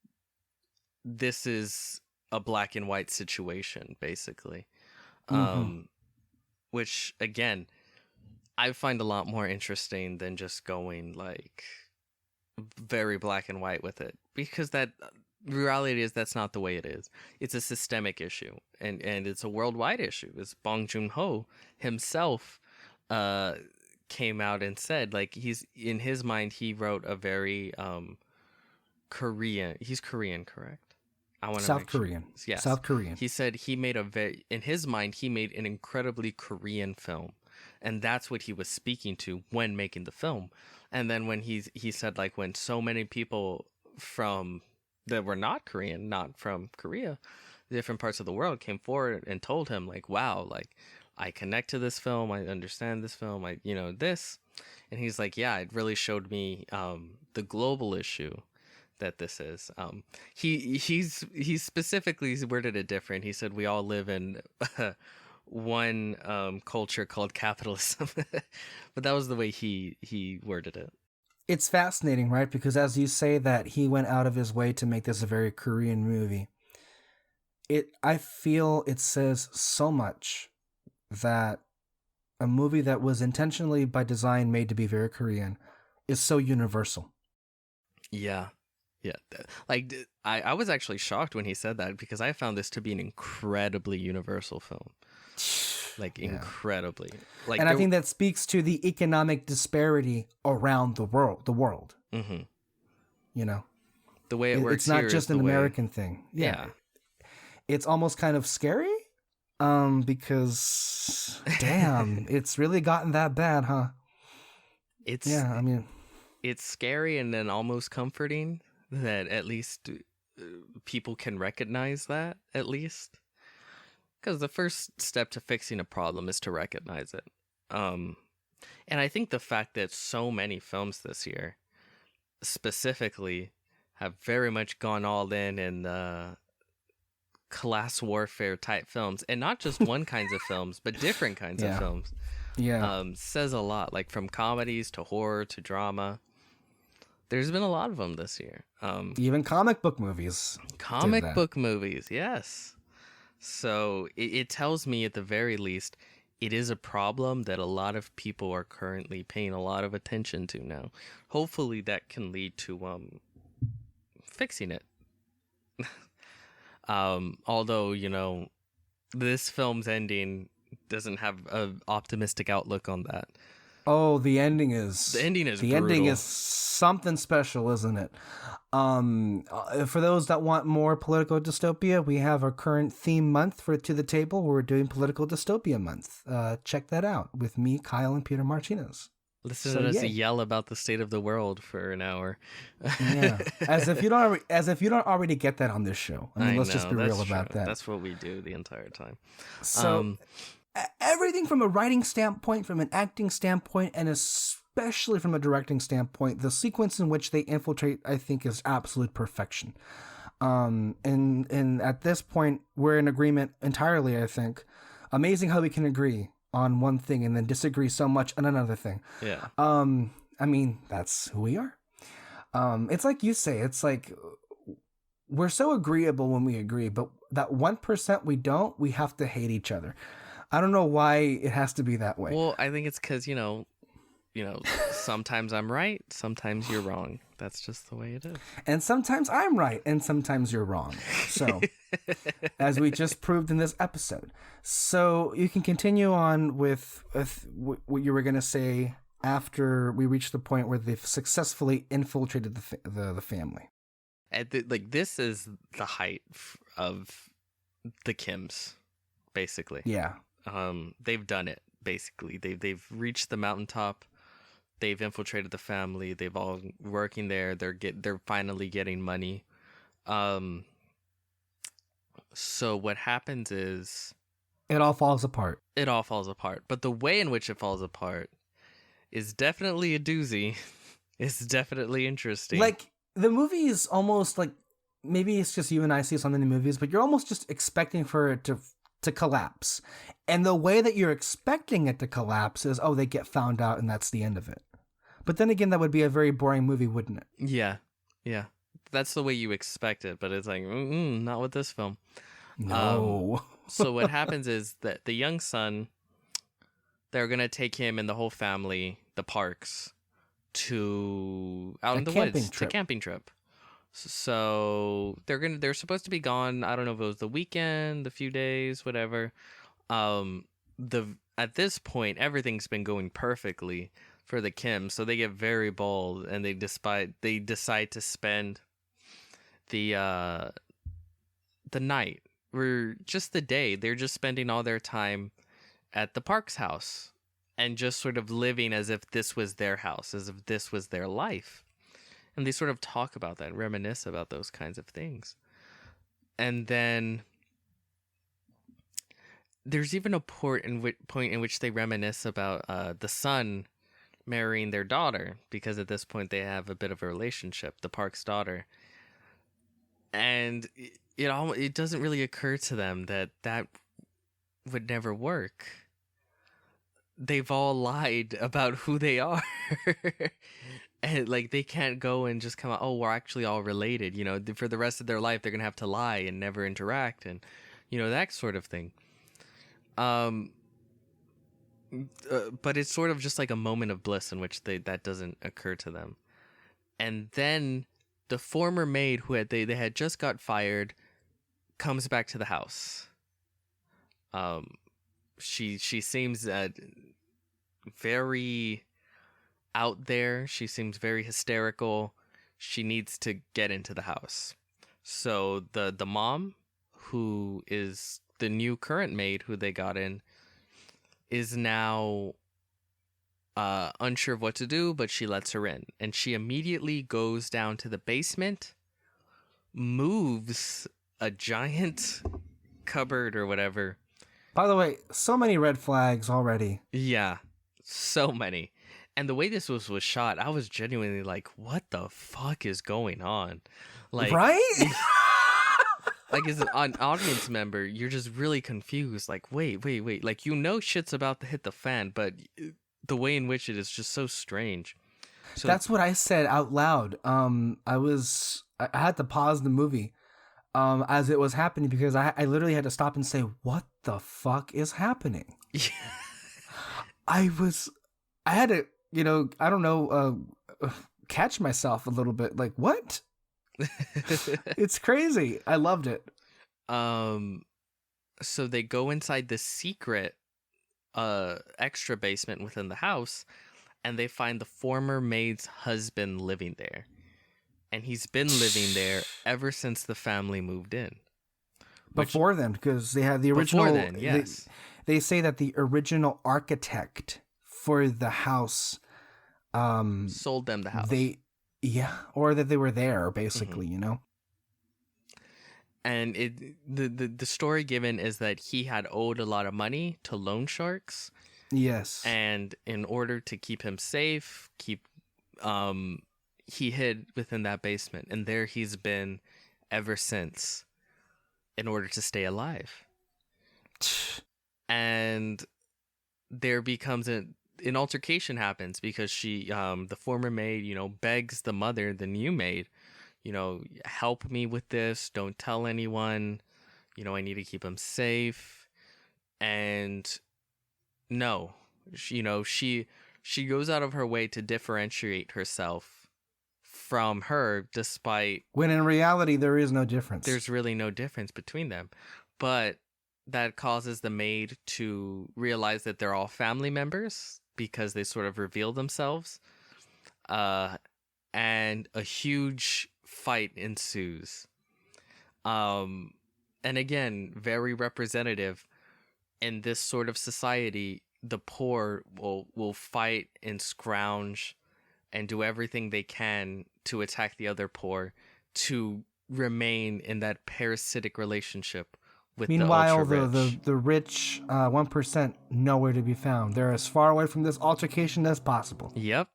this is a black and white situation, basically. Which again, I find a lot more interesting than just going like very black and white with it, because that reality is that's not the way it is. It's a systemic issue, and it's a worldwide issue. As Bong Joon Ho himself came out and said, like, he's in his mind he wrote a very Korean. He's Korean, correct? South Korean. Yes. South Korean. He said he made in his mind he made an incredibly Korean film. And that's what he was speaking to when making the film. And then when he said, like, when so many people that were not Korean, not from Korea, different parts of the world came forward and told him, like, wow, like, I connect to this film, I understand this film, this. And he's like, yeah, it really showed me the global issue that this is. He specifically worded it different. He said we all live in one culture called capitalism. But that was the way he worded it. It's fascinating, right? Because as you say that he went out of his way to make this a very Korean movie, I feel it says so much that a movie that was intentionally by design made to be very Korean is so universal. Yeah. Yeah. I was actually shocked when he said that, because I found this to be an incredibly universal film. Like, Yeah. incredibly. Like, And I think that speaks to the economic disparity around the world. mm-hmm. You know, The way it works it's not here just is an the way, American thing. yeah. It's almost kind of scary, because damn, it's really gotten that bad, huh? It's Yeah, I mean, it's scary and then almost comforting that at least people can recognize that, at least. Because the first step to fixing a problem is to recognize it. And I think the fact that so many films this year specifically have very much gone all in class warfare type films, and not just one kinds of films, but different kinds of films, says a lot. Like, from comedies to horror to drama, there's been a lot of them this year. Even comic book movies. Comic book movies, yes. So it tells me, at the very least, it is a problem that a lot of people are currently paying a lot of attention to now. Hopefully that can lead to fixing it. Although, this film's ending doesn't have an optimistic outlook on that. Oh, the ending is brutal. Something special, isn't it? For those that want more political dystopia, we have our current theme month for To the Table, where we're doing political dystopia month. Check that out with me, Kyle, and Peter Martinez. Listen to us yell about the state of the world for an hour. Yeah, as if you don't already get that on this show. I mean, let's just be real about that. That's what we do the entire time. So everything from a writing standpoint, from an acting standpoint, and especially from a directing standpoint, the sequence in which they infiltrate, I think, is absolute perfection. And at this point, we're in agreement entirely, I think. Amazing how we can agree on one thing and then disagree so much on another thing. Yeah. I mean, that's who we are. It's like you say, it's like we're so agreeable when we agree, but that 1% we don't, we have to hate each other. I don't know why it has to be that way. Well, I think it's because, sometimes I'm right, sometimes you're wrong. That's just the way it is. And sometimes I'm right, and sometimes you're wrong. So, as we just proved in this episode. So, you can continue on with what you were going to say after we reach the point where they've successfully infiltrated the family. This is the height of the Kims, basically. Yeah. They've done it, basically. They've reached the mountaintop. They've infiltrated the family. They've all working there. They're finally getting money. So what happens is it all falls apart. But the way in which it falls apart is definitely a doozy. It's definitely interesting. Like, the movie is almost like, maybe it's just you and I see something in movies, but you're almost just expecting for it to collapse. And the way that you're expecting it to collapse is, they get found out and that's the end of it. But then again, that would be a very boring movie, wouldn't it? Yeah. That's the way you expect it, but it's like, not with this film. No. So what happens is that the young son, they're going to take him and the whole family, the Parks, to out in the woods, to camping trip. So they're supposed to be gone. I don't know if it was the weekend, a few days, whatever. At this point, everything's been going perfectly for the Kims, so they get very bold and they decide to spend the night, or just the day. They're just spending all their time at the Parks house and just sort of living as if this was their house, as if this was their life. And they sort of talk about that, reminisce about those kinds of things. And then there's even a point in which they reminisce about the son marrying their daughter, because at this point they have a bit of a relationship, the Park's daughter. And it doesn't really occur to them that would never work. They've all lied about who they are. And like they can't go and just come out, oh, we're actually all related, you know, for the rest of their life they're gonna have to lie and never interact, and you know, that sort of thing. um but it's sort of just like a moment of bliss in which that doesn't occur to them. And then the former maid who they had just got fired comes back to the house. She seems very out there. She seems very hysterical. She needs to get into the house. So the mom, who is the new current maid who they got in, is now unsure of what to do, but she lets her in. And she immediately goes down to the basement, moves a giant cupboard or whatever. By the way, so many red flags already. Yeah, so many. And the way this was shot, I was genuinely like, what the fuck is going on? Like, right? like as an audience member, you're just really confused. Like, wait. Like, you know shit's about to hit the fan, but the way in which it is just so strange. So that's what I said out loud. I had to pause the movie as it was happening, because I literally had to stop and say, what the fuck is happening? I had to, you know, I don't know, catch myself a little bit. Like, what? It's crazy. I loved it. So they go inside the secret extra basement within the house, and they find the former maid's husband living there. And he's been living there ever since the family moved in. Before then, because they had the original. Before then, yes. They say that the original architect for the house sold them the house. Or that they were there, basically, you know. And the story given is that he had owed a lot of money to loan sharks. Yes. And in order to keep him safe, he hid within that basement, and there he's been ever since in order to stay alive. And there becomes an altercation happens, because she, the former maid, you know, begs the mother, the new maid, you know, help me with this. Don't tell anyone. You know, I need to keep him safe. And no, she goes out of her way to differentiate herself from her, despite when in reality there is no difference. There's really no difference between them. But that causes the maid to realize that they're all family members, because they sort of reveal themselves. And a huge fight ensues. And again, very representative. In this sort of society, the poor will fight and scrounge and do everything they can to attack the other poor, to remain in that parasitic relationship with Meanwhile, the ultra-rich. the rich 1% nowhere to be found. They're as far away from this altercation as possible. Yep.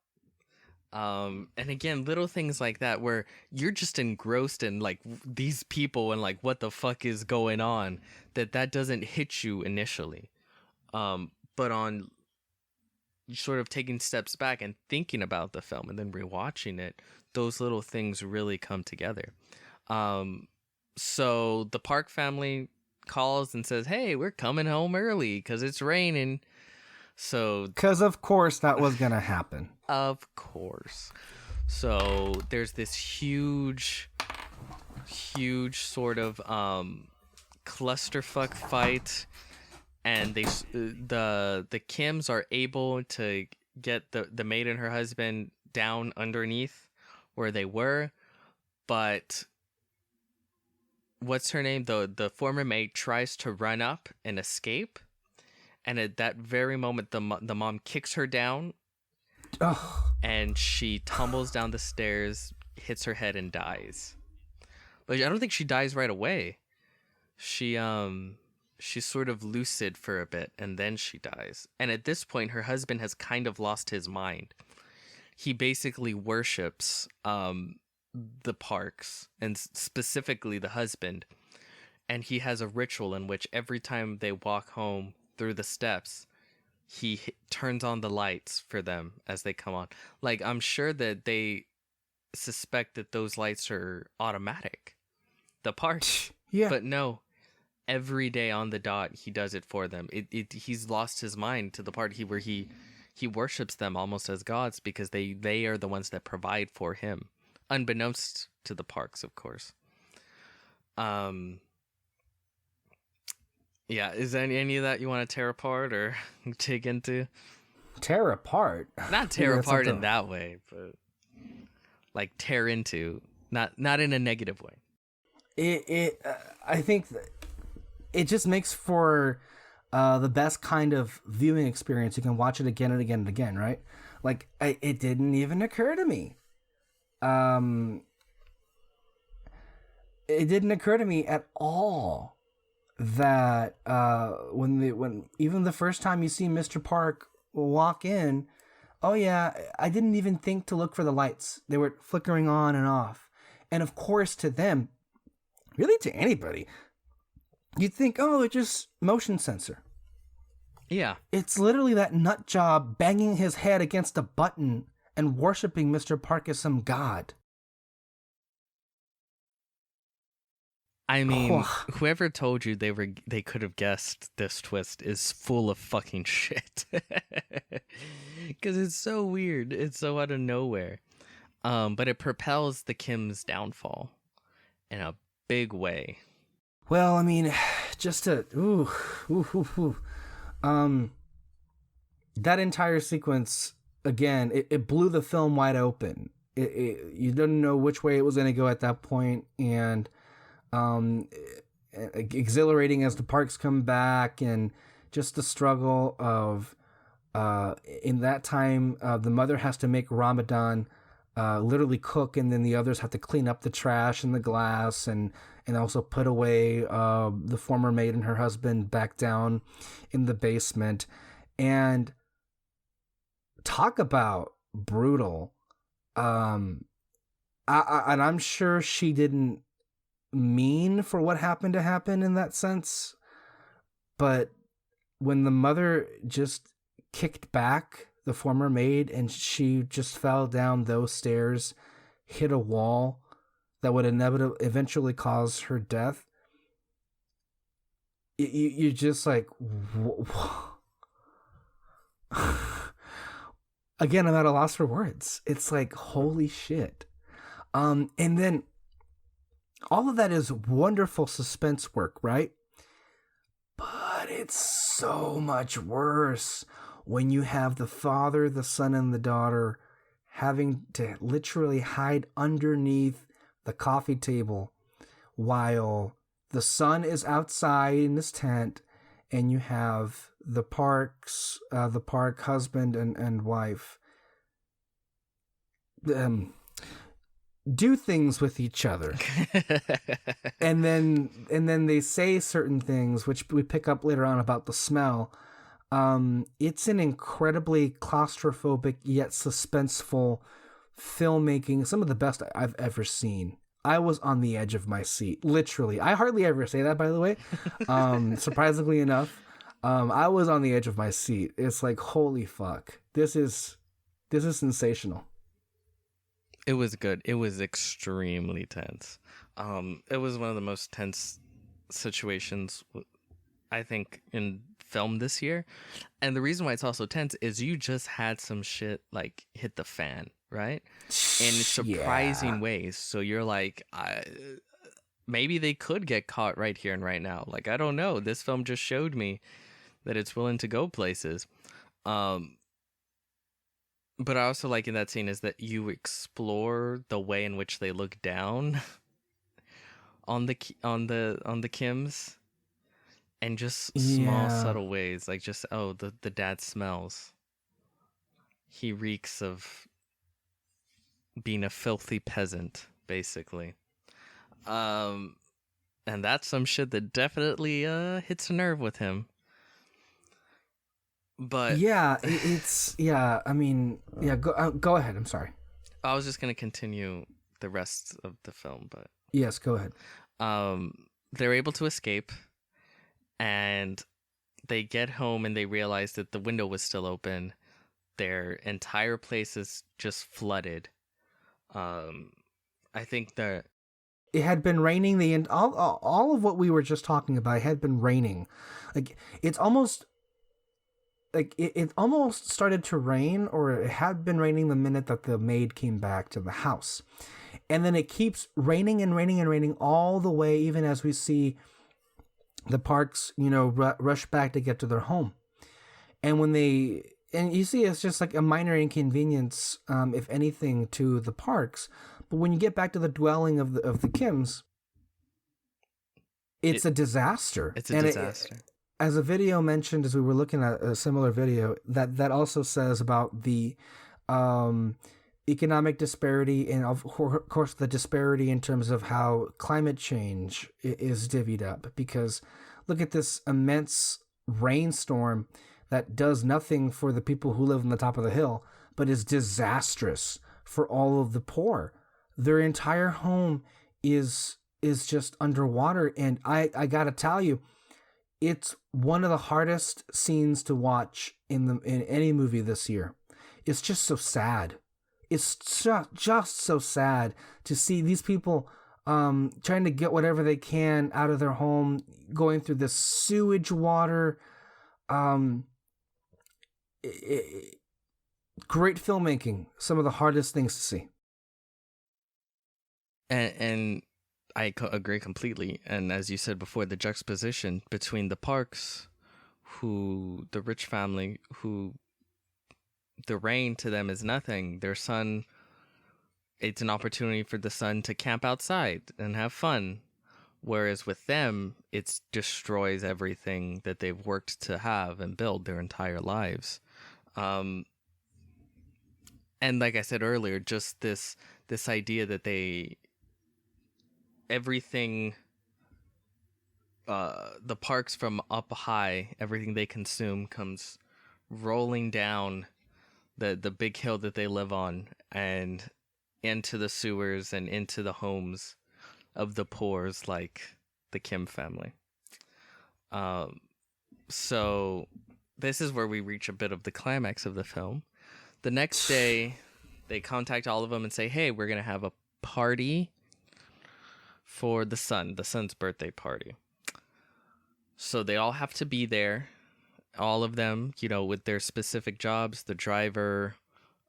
And again, little things like that where you're just engrossed in like these people and like what the fuck is going on, that doesn't hit you initially. But on sort of taking steps back and thinking about the film and then rewatching it, those little things really come together. So the Park family calls and says, hey, we're coming home early because it's raining. So, because of course that was gonna happen. Of course. So there's this huge sort of clusterfuck fight, and the Kims are able to get the maid and her husband down underneath where they were, but what's her name? The former maid tries to run up and escape. And at that very moment, the mom kicks her down, and she tumbles down the stairs, hits her head, and dies. But I don't think she dies right away. She's sort of lucid for a bit, and then she dies. And at this point, her husband has kind of lost his mind. He basically worships the Parks, and specifically the husband. And he has a ritual in which every time they walk home through the steps, turns on the lights for them as they come on. Like, I'm sure that they suspect that those lights are automatic, the park. Yeah. But no, every day on the dot, he does it for them. He's lost his mind to the part where he worships them almost as gods, because they are the ones that provide for him, unbeknownst to the parks, of course. Yeah, is there any of that you want to tear apart or dig into? Tear apart? Not tear apart in that way, but like tear into, not in a negative way. I think it just makes for the best kind of viewing experience. You can watch it again and again and again, right? Like, it didn't even occur to me. It didn't occur to me at all that when even the first time you see Mr. Park walk in, oh yeah, I didn't even think to look for the lights. They were flickering on and off. And of course, to them, really to anybody, you'd think, oh, it's just motion sensor. Yeah. It's literally that nut job banging his head against a button and worshiping Mr. Park as some god. I mean, whoever told you they could have guessed this twist is full of fucking shit. Because it's so weird. It's so out of nowhere. But it propels the Kim's downfall in a big way. Well, I mean, just to that entire sequence, again, it blew the film wide open. You didn't know which way it was going to go at that point, and exhilarating as the parks come back, and just the struggle of in that time, the mother has to make Ramadan, literally cook, and then the others have to clean up the trash and the glass, and also put away the former maid and her husband back down in the basement. And talk about brutal. And I'm sure she didn't mean for what happened to happen in that sense, but when the mother just kicked back the former maid and she just fell down those stairs, hit a wall that would eventually cause her death, you're just like, again, I'm at a loss for words. It's like, holy shit. And then all of that is wonderful suspense work, right? But it's so much worse when you have the father, the son, and the daughter having to literally hide underneath the coffee table while the son is outside in his tent, and you have the park husband and wife do things with each other. and then they say certain things, which we pick up later on about the smell. It's an incredibly claustrophobic yet suspenseful filmmaking, some of the best I've ever seen. I was on the edge of my seat, literally. I hardly ever say that, by the way. Surprisingly enough, I was on the edge of my seat. It's like, holy fuck, this is sensational. It was good. It was extremely tense. It was one of the most tense situations, I think, in film this year. And the reason why it's also tense is you just had some shit like hit the fan, right? In surprising ways. So you're like, maybe they could get caught right here and right now. Like, I don't know. This film just showed me that it's willing to go places. But I also like in that scene is that you explore the way in which they look down on the Kims, and just small subtle ways, like just the dad smells. He reeks of being a filthy peasant, basically. And that's some shit that definitely hits a nerve with him. But I mean, go ahead. I'm sorry. I was just gonna continue the rest of the film, but yes, go ahead. They're able to escape, and they get home and they realize that the window was still open. Their entire place is just flooded. I think that it had been raining all of what we were just talking about had been raining. Like it's almost like it almost started to rain, or it had been raining the minute that the maid came back to the house. And then it keeps raining and raining and raining all the way, even as we see the Parks, rush back to get to their home. And and you see, it's just like a minor inconvenience, if anything, to the Parks. But when you get back to the dwelling of the Kims, it's a disaster. It's a disaster. As a video mentioned, as we were looking at a similar video, that also says about the economic disparity and, of course, the disparity in terms of how climate change is divvied up. Because look at this immense rainstorm that does nothing for the people who live on the top of the hill, but is disastrous for all of the poor. Their entire home is just underwater, and I gotta tell you, it's one of the hardest scenes to watch in any movie this year. It's just so sad. It's just so sad to see these people trying to get whatever they can out of their home, going through this sewage water. Great filmmaking. Some of the hardest things to see. And I agree completely. And as you said before, the juxtaposition between the Parks, the rich family, who the rain to them is nothing. Their son, it's an opportunity for the son to camp outside and have fun. Whereas with them, it destroys everything that they've worked to have and build their entire lives. And like I said earlier, just this idea that everything, the Parks from up high, everything they consume comes rolling down the big hill that they live on and into the sewers and into the homes of the poors, like the Kim family. So this is where we reach a bit of the climax of the film. The next day, they contact all of them and say, hey, we're going to have a party for the son's birthday party. So they all have to be there, all of them, with their specific jobs. The driver,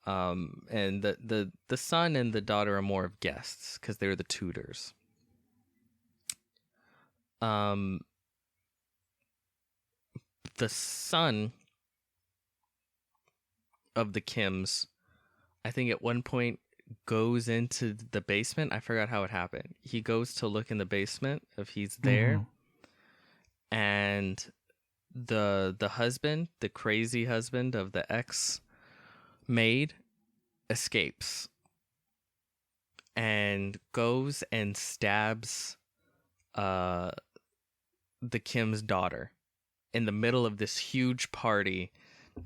and the son and the daughter are more of guests because they're the tutors. The son of the Kims, I think at one point goes into the basement. I forgot how it happened. He goes to look in the basement if he's there. Mm-hmm. And the husband, the crazy husband of the ex maid, escapes and goes and stabs the Kim's daughter in the middle of this huge party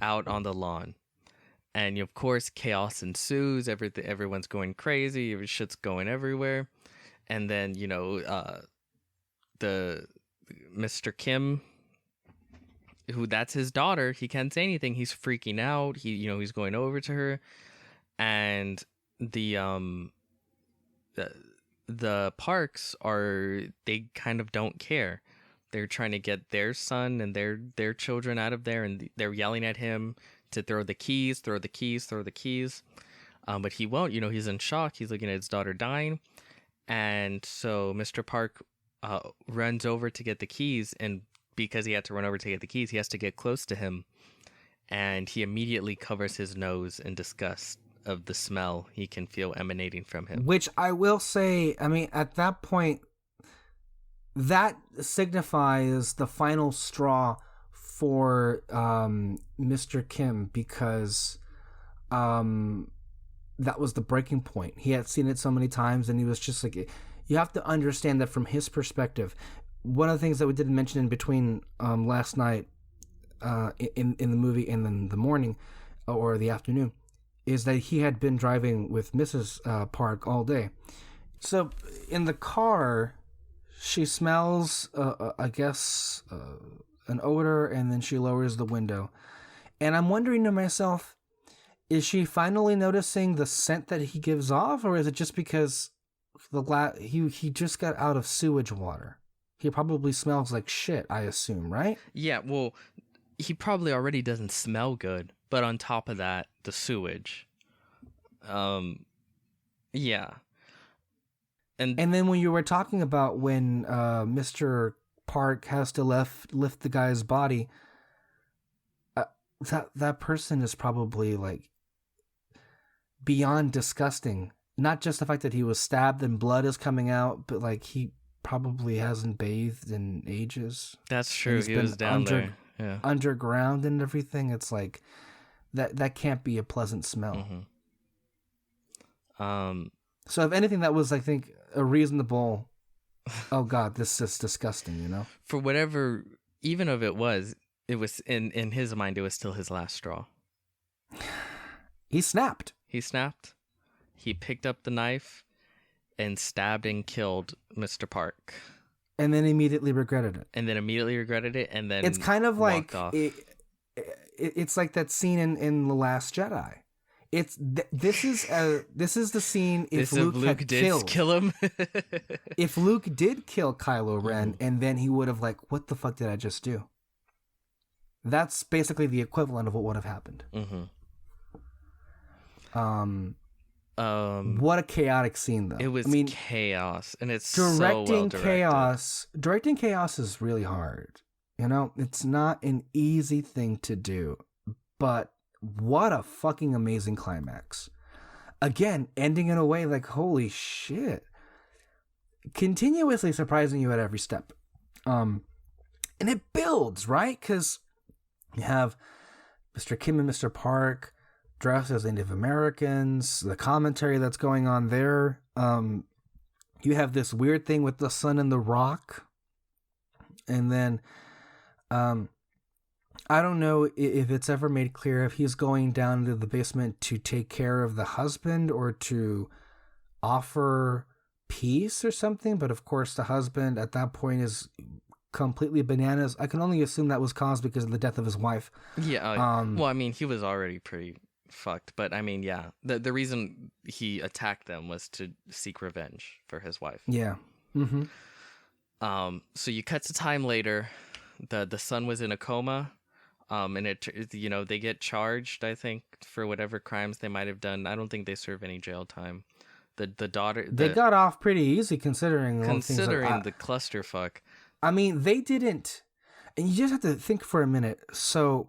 out on the lawn. And of course, chaos ensues. Everyone's going crazy. Shit's going everywhere. And then, the Mr. Kim, who that's his daughter, he can't say anything. He's freaking out. He's going over to her, and the Parks they kind of don't care. They're trying to get their son and their children out of there, and they're yelling at him to throw the keys. But he won't. He's in shock. He's looking at his daughter dying. And so Mr. Park runs over to get the keys. And because he had to run over to get the keys, he has to get close to him. And he immediately covers his nose in disgust of the smell he can feel emanating from him. Which I will say, at that point, that signifies the final straw for Mr. Kim, because that was the breaking point. He had seen it so many times, and he was just like, you have to understand that from his perspective. One of the things that we didn't mention in between last night in the movie and then the morning or the afternoon is that he had been driving with Mrs. Park all day. So in the car, she smells, an odor, and then she lowers the window. And I'm wondering to myself, is she finally noticing the scent that he gives off, or is it just because he just got out of sewage water? He probably smells like shit, I assume, right? Yeah, well, he probably already doesn't smell good, but on top of that, the sewage. Yeah. And then when you were talking about when Mr. Park has to lift the guy's body, that person is probably like beyond disgusting. Not just the fact that he was stabbed and blood is coming out, but like he probably hasn't bathed in ages. That's true. He was down there. Yeah. Underground and everything. It's like that can't be a pleasant smell. So if anything, that was, I think, a reasonable, oh God, this is disgusting, you know? For whatever, even if it was in his mind, it was still his last straw. He snapped. He picked up the knife and stabbed and killed Mr. Park. And then immediately regretted it. And then it's kind of like off. It's like that scene in The Last Jedi. This is the scene if Luke did kill him. If Luke did kill Kylo Ren, and then he would have like, what the fuck did I just do? That's basically the equivalent of what would have happened. What a chaotic scene, though. It was chaos, and it's directing so well directed. chaos. Directing chaos is really hard. You know, it's not an easy thing to do, but what a fucking amazing climax. Again, ending in a way like, holy shit. Continuously surprising you at every step. And it builds, right? Because you have Mr. Kim and Mr. Park dressed as Native Americans, the commentary that's going on there. You have this weird thing with the sun and the rock. And then I don't know if it's ever made clear if he's going down to the basement to take care of the husband or to offer peace or something. But of course, the husband at that point is completely bananas. I can only assume that was caused because of the death of his wife. Yeah. Well, I mean, he was already pretty fucked. But I mean, yeah, the reason he attacked them was to seek revenge for his wife. Yeah. So you cut to time later. The son was in a coma. And they get charged, I think, for whatever crimes they might have done. I don't think they serve any jail time. The daughter, they got off pretty easy considering the clusterfuck. I mean, they didn't, and you just have to think for a minute. So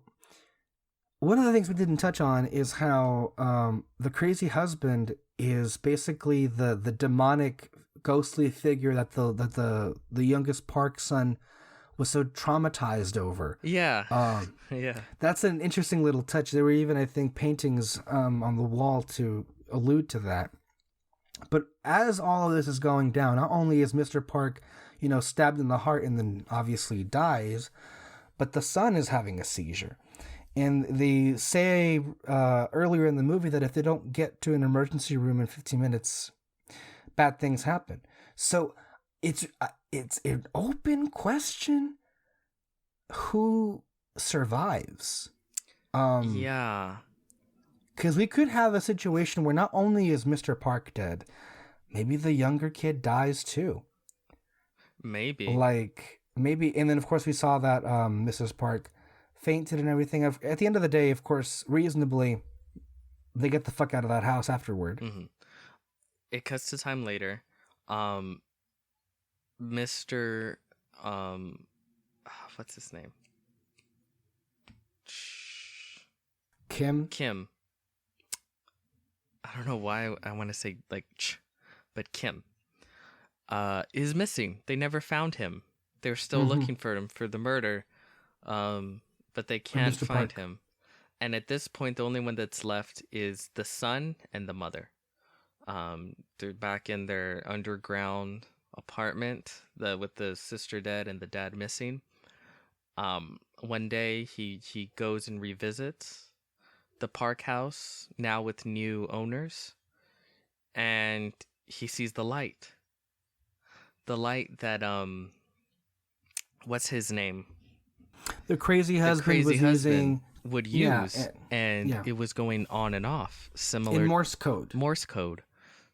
one of the things we didn't touch on is how the crazy husband is basically the demonic, ghostly figure that the youngest Park son was so traumatized over. Yeah. Yeah. That's an interesting little touch. There were even, I think, paintings on the wall to allude to that. But as all of this is going down, not only is Mr. Park, stabbed in the heart and then obviously dies, but the son is having a seizure. And they say earlier in the movie that if they don't get to an emergency room in 15 minutes, bad things happen. So it's an open question who survives. Yeah. Because we could have a situation where not only is Mr. Park dead, maybe the younger kid dies too. Maybe. And then of course we saw that Mrs. Park fainted and everything. At the end of the day, of course, reasonably, they get the fuck out of that house afterward. It cuts to time later. Mr. What's his name? Kim. I don't know why I want to say like but Kim is missing. They never found him. They're still looking for him for the murder, but they can't find him. And at this point, the only one that's left is the son and the mother. They're back in their underground apartment with the sister dead and the dad missing. One day he goes and revisits the Park house, now with new owners, and he sees the light that what's his name? the crazy the husband crazy was husband using would yeah, use, and it was going on and off, similar in Morse code. Morse code.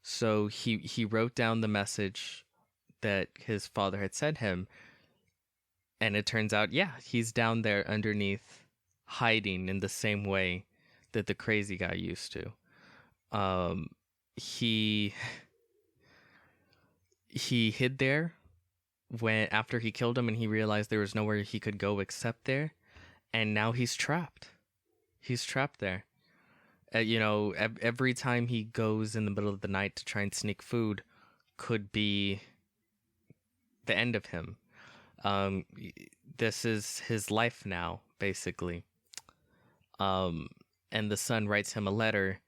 So he wrote down the message that his father had sent him, and it turns out, yeah, he's down there underneath, hiding in the same way that the crazy guy used to. He hid there when after he killed him, and he realized there was nowhere he could go except there, and now he's trapped. He's trapped there. Every time he goes in the middle of the night to try and sneak food, could be the end of him. This is his life now, basically. And the son writes him a letter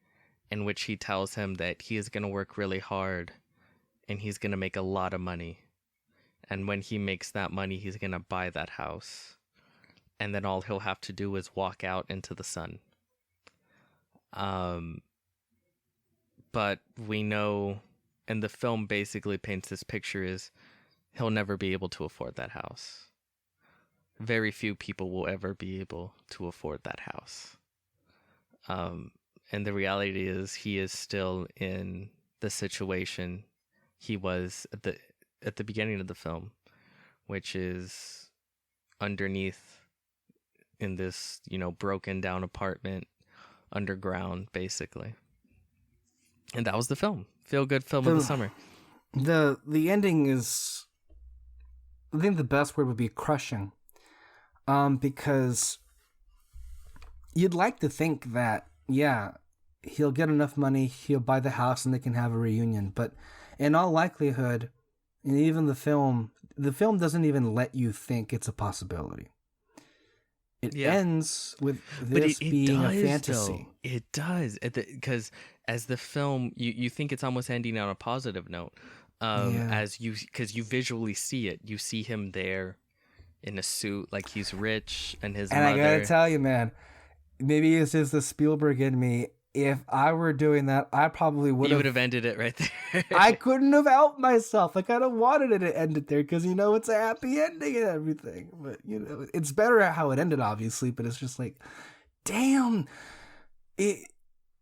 in which he tells him that he is going to work really hard and he's going to make a lot of money. And when he makes that money, he's going to buy that house. And then all he'll have to do is walk out into the sun. But we know, and the film basically paints this picture is he'll never be able to afford that house. Very few people will ever be able to afford that house. And the reality is he is still in the situation he was at the beginning of the film, which is underneath in this, broken down apartment underground, basically. And that was the film. Feel good film of the summer. The ending is, I think the best word would be crushing. Because you'd like to think that, yeah, he'll get enough money, he'll buy the house, and they can have a reunion. But in all likelihood, and even the film doesn't even let you think it's a possibility. It ends with this being a fantasy. Though. It does. Because as the film, you think it's almost ending on a positive note. Because you visually see it. You see him there in a suit, like he's rich, and his mother. I gotta tell you, man, maybe it's just the Spielberg in me. If I were doing that, I probably would have. You would have ended it right there. I couldn't have helped myself. I kind of wanted it to end it there because, it's a happy ending and everything. But, it's better at how it ended, obviously. But it's just like, damn.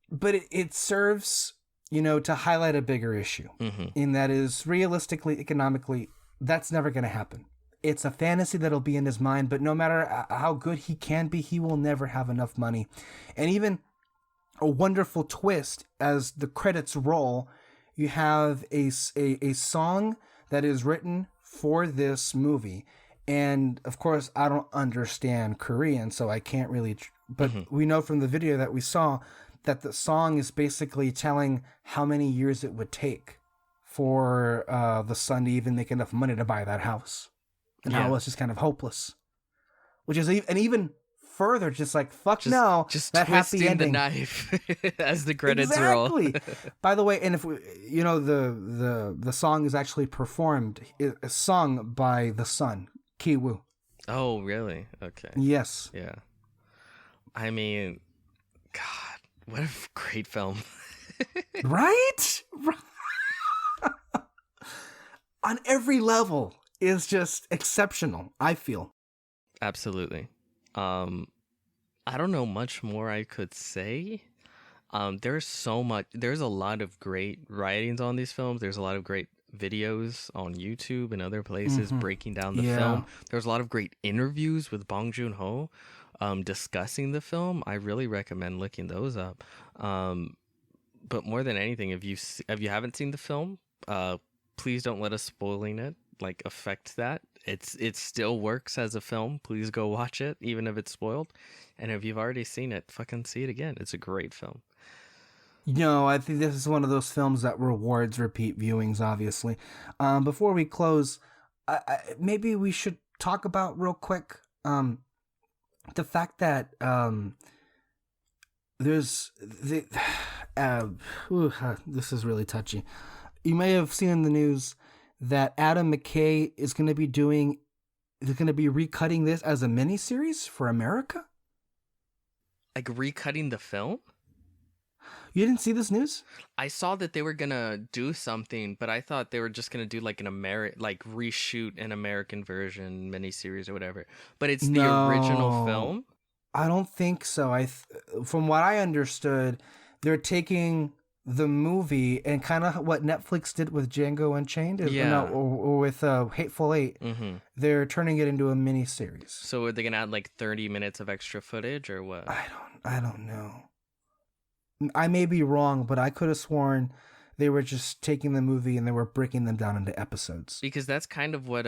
But it serves, to highlight a bigger issue. Mm-hmm. And that is, realistically, economically, that's never going to happen. It's a fantasy that'll be in his mind. But no matter how good he can be, he will never have enough money. And even a wonderful twist as the credits roll, you have a song that is written for this movie. And of course, I don't understand Korean, so I can't really, but we know from the video that we saw that the song is basically telling how many years it would take for the son to even make enough money to buy that house. And how it's just kind of hopeless. Which is even further, just like just that happy ending. The knife as the credits roll. By the way, and if we, the song is actually performed, is sung by the son, Ki-woo. Oh, really? Okay. Yes. Yeah. I mean, God, what a great film. Right? On every level is just exceptional, I feel. Absolutely. I don't know much more I could say. There's a lot of great writings on these films. There's a lot of great videos on YouTube and other places breaking down the film. There's a lot of great interviews with Bong Joon-ho discussing the film. I really recommend looking those up. But more than anything, if you haven't seen the film, please don't let us spoiling it affect that. It still works as a film. Please go watch it, even if it's spoiled. And if you've already seen it, fucking see it again. It's a great film. I think this is one of those films that rewards repeat viewings, obviously. Before we close, maybe we should talk about real quick the fact that there's this is really touchy. You may have seen in the news that Adam McKay is going to be recutting this as a miniseries for America. Like recutting the film? You didn't see this news? I saw that they were gonna do something, but I thought they were just gonna do like reshoot an American version miniseries or whatever. But it's the original film. I don't think so. From what I understood, they're taking the movie and kind of what Netflix did with Django Unchained, or with Hateful Eight. Mm-hmm. They're turning it into a miniseries. So are they gonna add like 30 minutes of extra footage or what? I don't know. I may be wrong, but I could have sworn they were just taking the movie and they were breaking them down into episodes. Because that's kind of what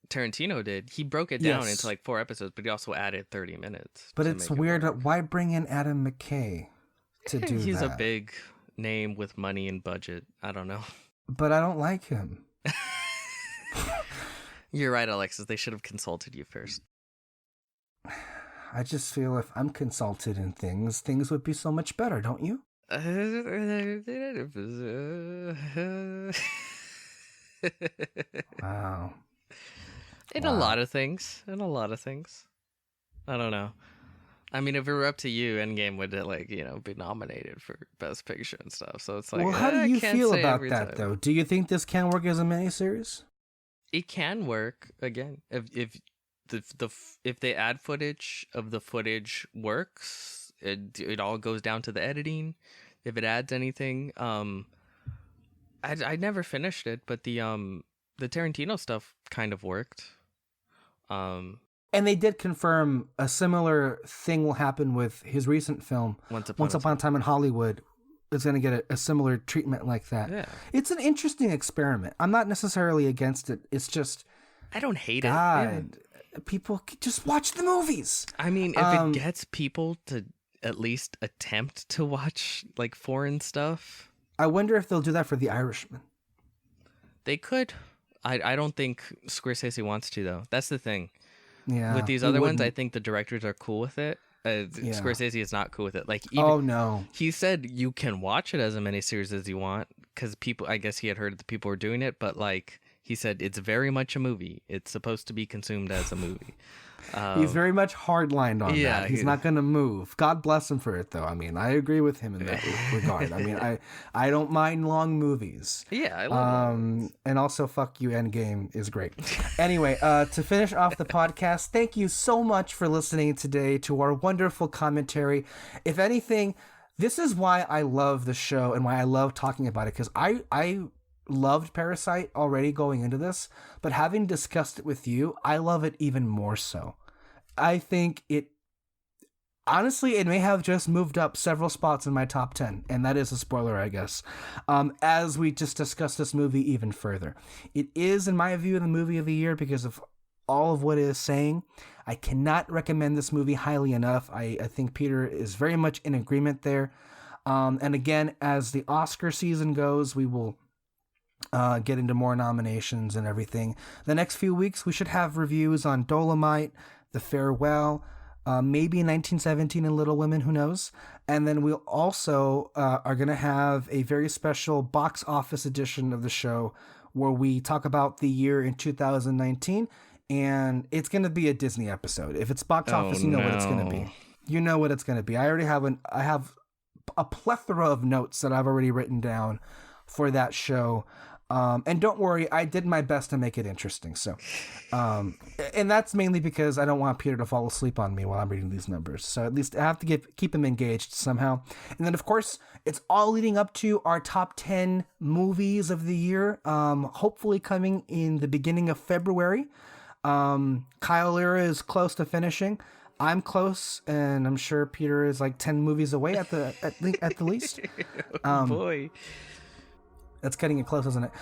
Tarantino did. He broke it down into like 4 episodes, but he also added 30 minutes. But it's weird. Why bring in Adam McKay to do that? He's a big name with money and budget. I don't know. But I don't like him. You're right, Alexis. They should have consulted you first. I just feel if I'm consulted in things would be so much better, don't you? Wow. In a lot of things. I don't know. I mean, if it were up to you, Endgame would be nominated for Best Picture and stuff. So it's like, well, how do you feel about that, though? Do you think this can work as a miniseries? It can work again if they add footage of the footage works. It all goes down to the editing. If it adds anything, I never finished it, but the Tarantino stuff kind of worked. And they did confirm a similar thing will happen with his recent film, Once Upon a Time in Hollywood. Is going to get a similar treatment like that. Yeah. It's an interesting experiment. I'm not necessarily against it. It's just... I don't hate it. Yeah. People just watch the movies. I mean, if it gets people to at least attempt to watch like foreign stuff. I wonder if they'll do that for The Irishman. They could. I don't think Scorsese wants to, though. That's the thing. Yeah. With these other ones, I think the directors are cool with it. Scorsese is not cool with it. Like, even, no. He said you can watch it as a miniseries as you want because people. I guess he had heard that people were doing it, but like he said, it's very much a movie. It's supposed to be consumed as a movie. He's very much hardlined on that. He's not going to move. God bless him for it, though. I mean, I agree with him in that regard. I mean, I don't mind long movies. Yeah, I love and also, fuck you, Endgame is great. Anyway, to finish off the podcast, thank you so much for listening today to our wonderful commentary. If anything, this is why I love the show and why I love talking about it, because I loved Parasite already going into this, but having discussed it with you, I love it even more so. I think it may have just moved up several spots in my top 10, and that is a spoiler, I guess, as we just discussed this movie even further. It is, in my view, the movie of the year because of all of what it is saying. I cannot recommend this movie highly enough. I think Peter is very much in agreement there. And again, as the Oscar season goes, we will get into more nominations and everything. The next few weeks, we should have reviews on Dolomite, The Farewell, maybe 1917 and Little Women, who knows? And then we'll also are going to have a very special box office edition of the show where we talk about the year in 2019, and it's going to be a Disney episode. If it's box office, you know what it's going to be. You know what it's going to be. I already have I have a plethora of notes that I've already written down for that show. And don't worry, I did my best to make it interesting. So, and that's mainly because I don't want Peter to fall asleep on me while I'm reading these numbers. So at least I have to keep him engaged somehow. And then, of course, it's all leading up to our top 10 movies of the year, hopefully coming in the beginning of February. Kyle Lira is close to finishing. I'm close, and I'm sure Peter is like 10 movies away at the least. Boy. That's cutting it close, isn't it?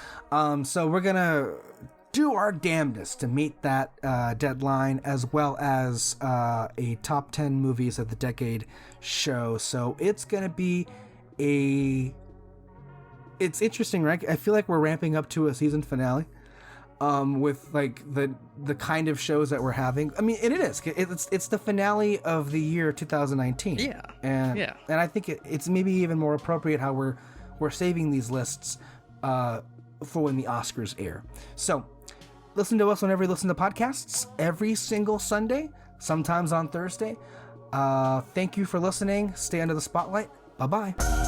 So we're going to do our damnedest to meet that deadline, as well as a top 10 movies of the decade show. So it's going to be it's interesting, right? I feel like we're ramping up to a season finale with like the kind of shows that we're having. I mean, it is. It's the finale of the year 2019. Yeah. And I think it's maybe even more appropriate how we're saving these lists for when the Oscars air. So listen to us whenever you listen to podcasts, every single Sunday, sometimes on Thursday. Thank you for listening. Stay under the spotlight. Bye-bye.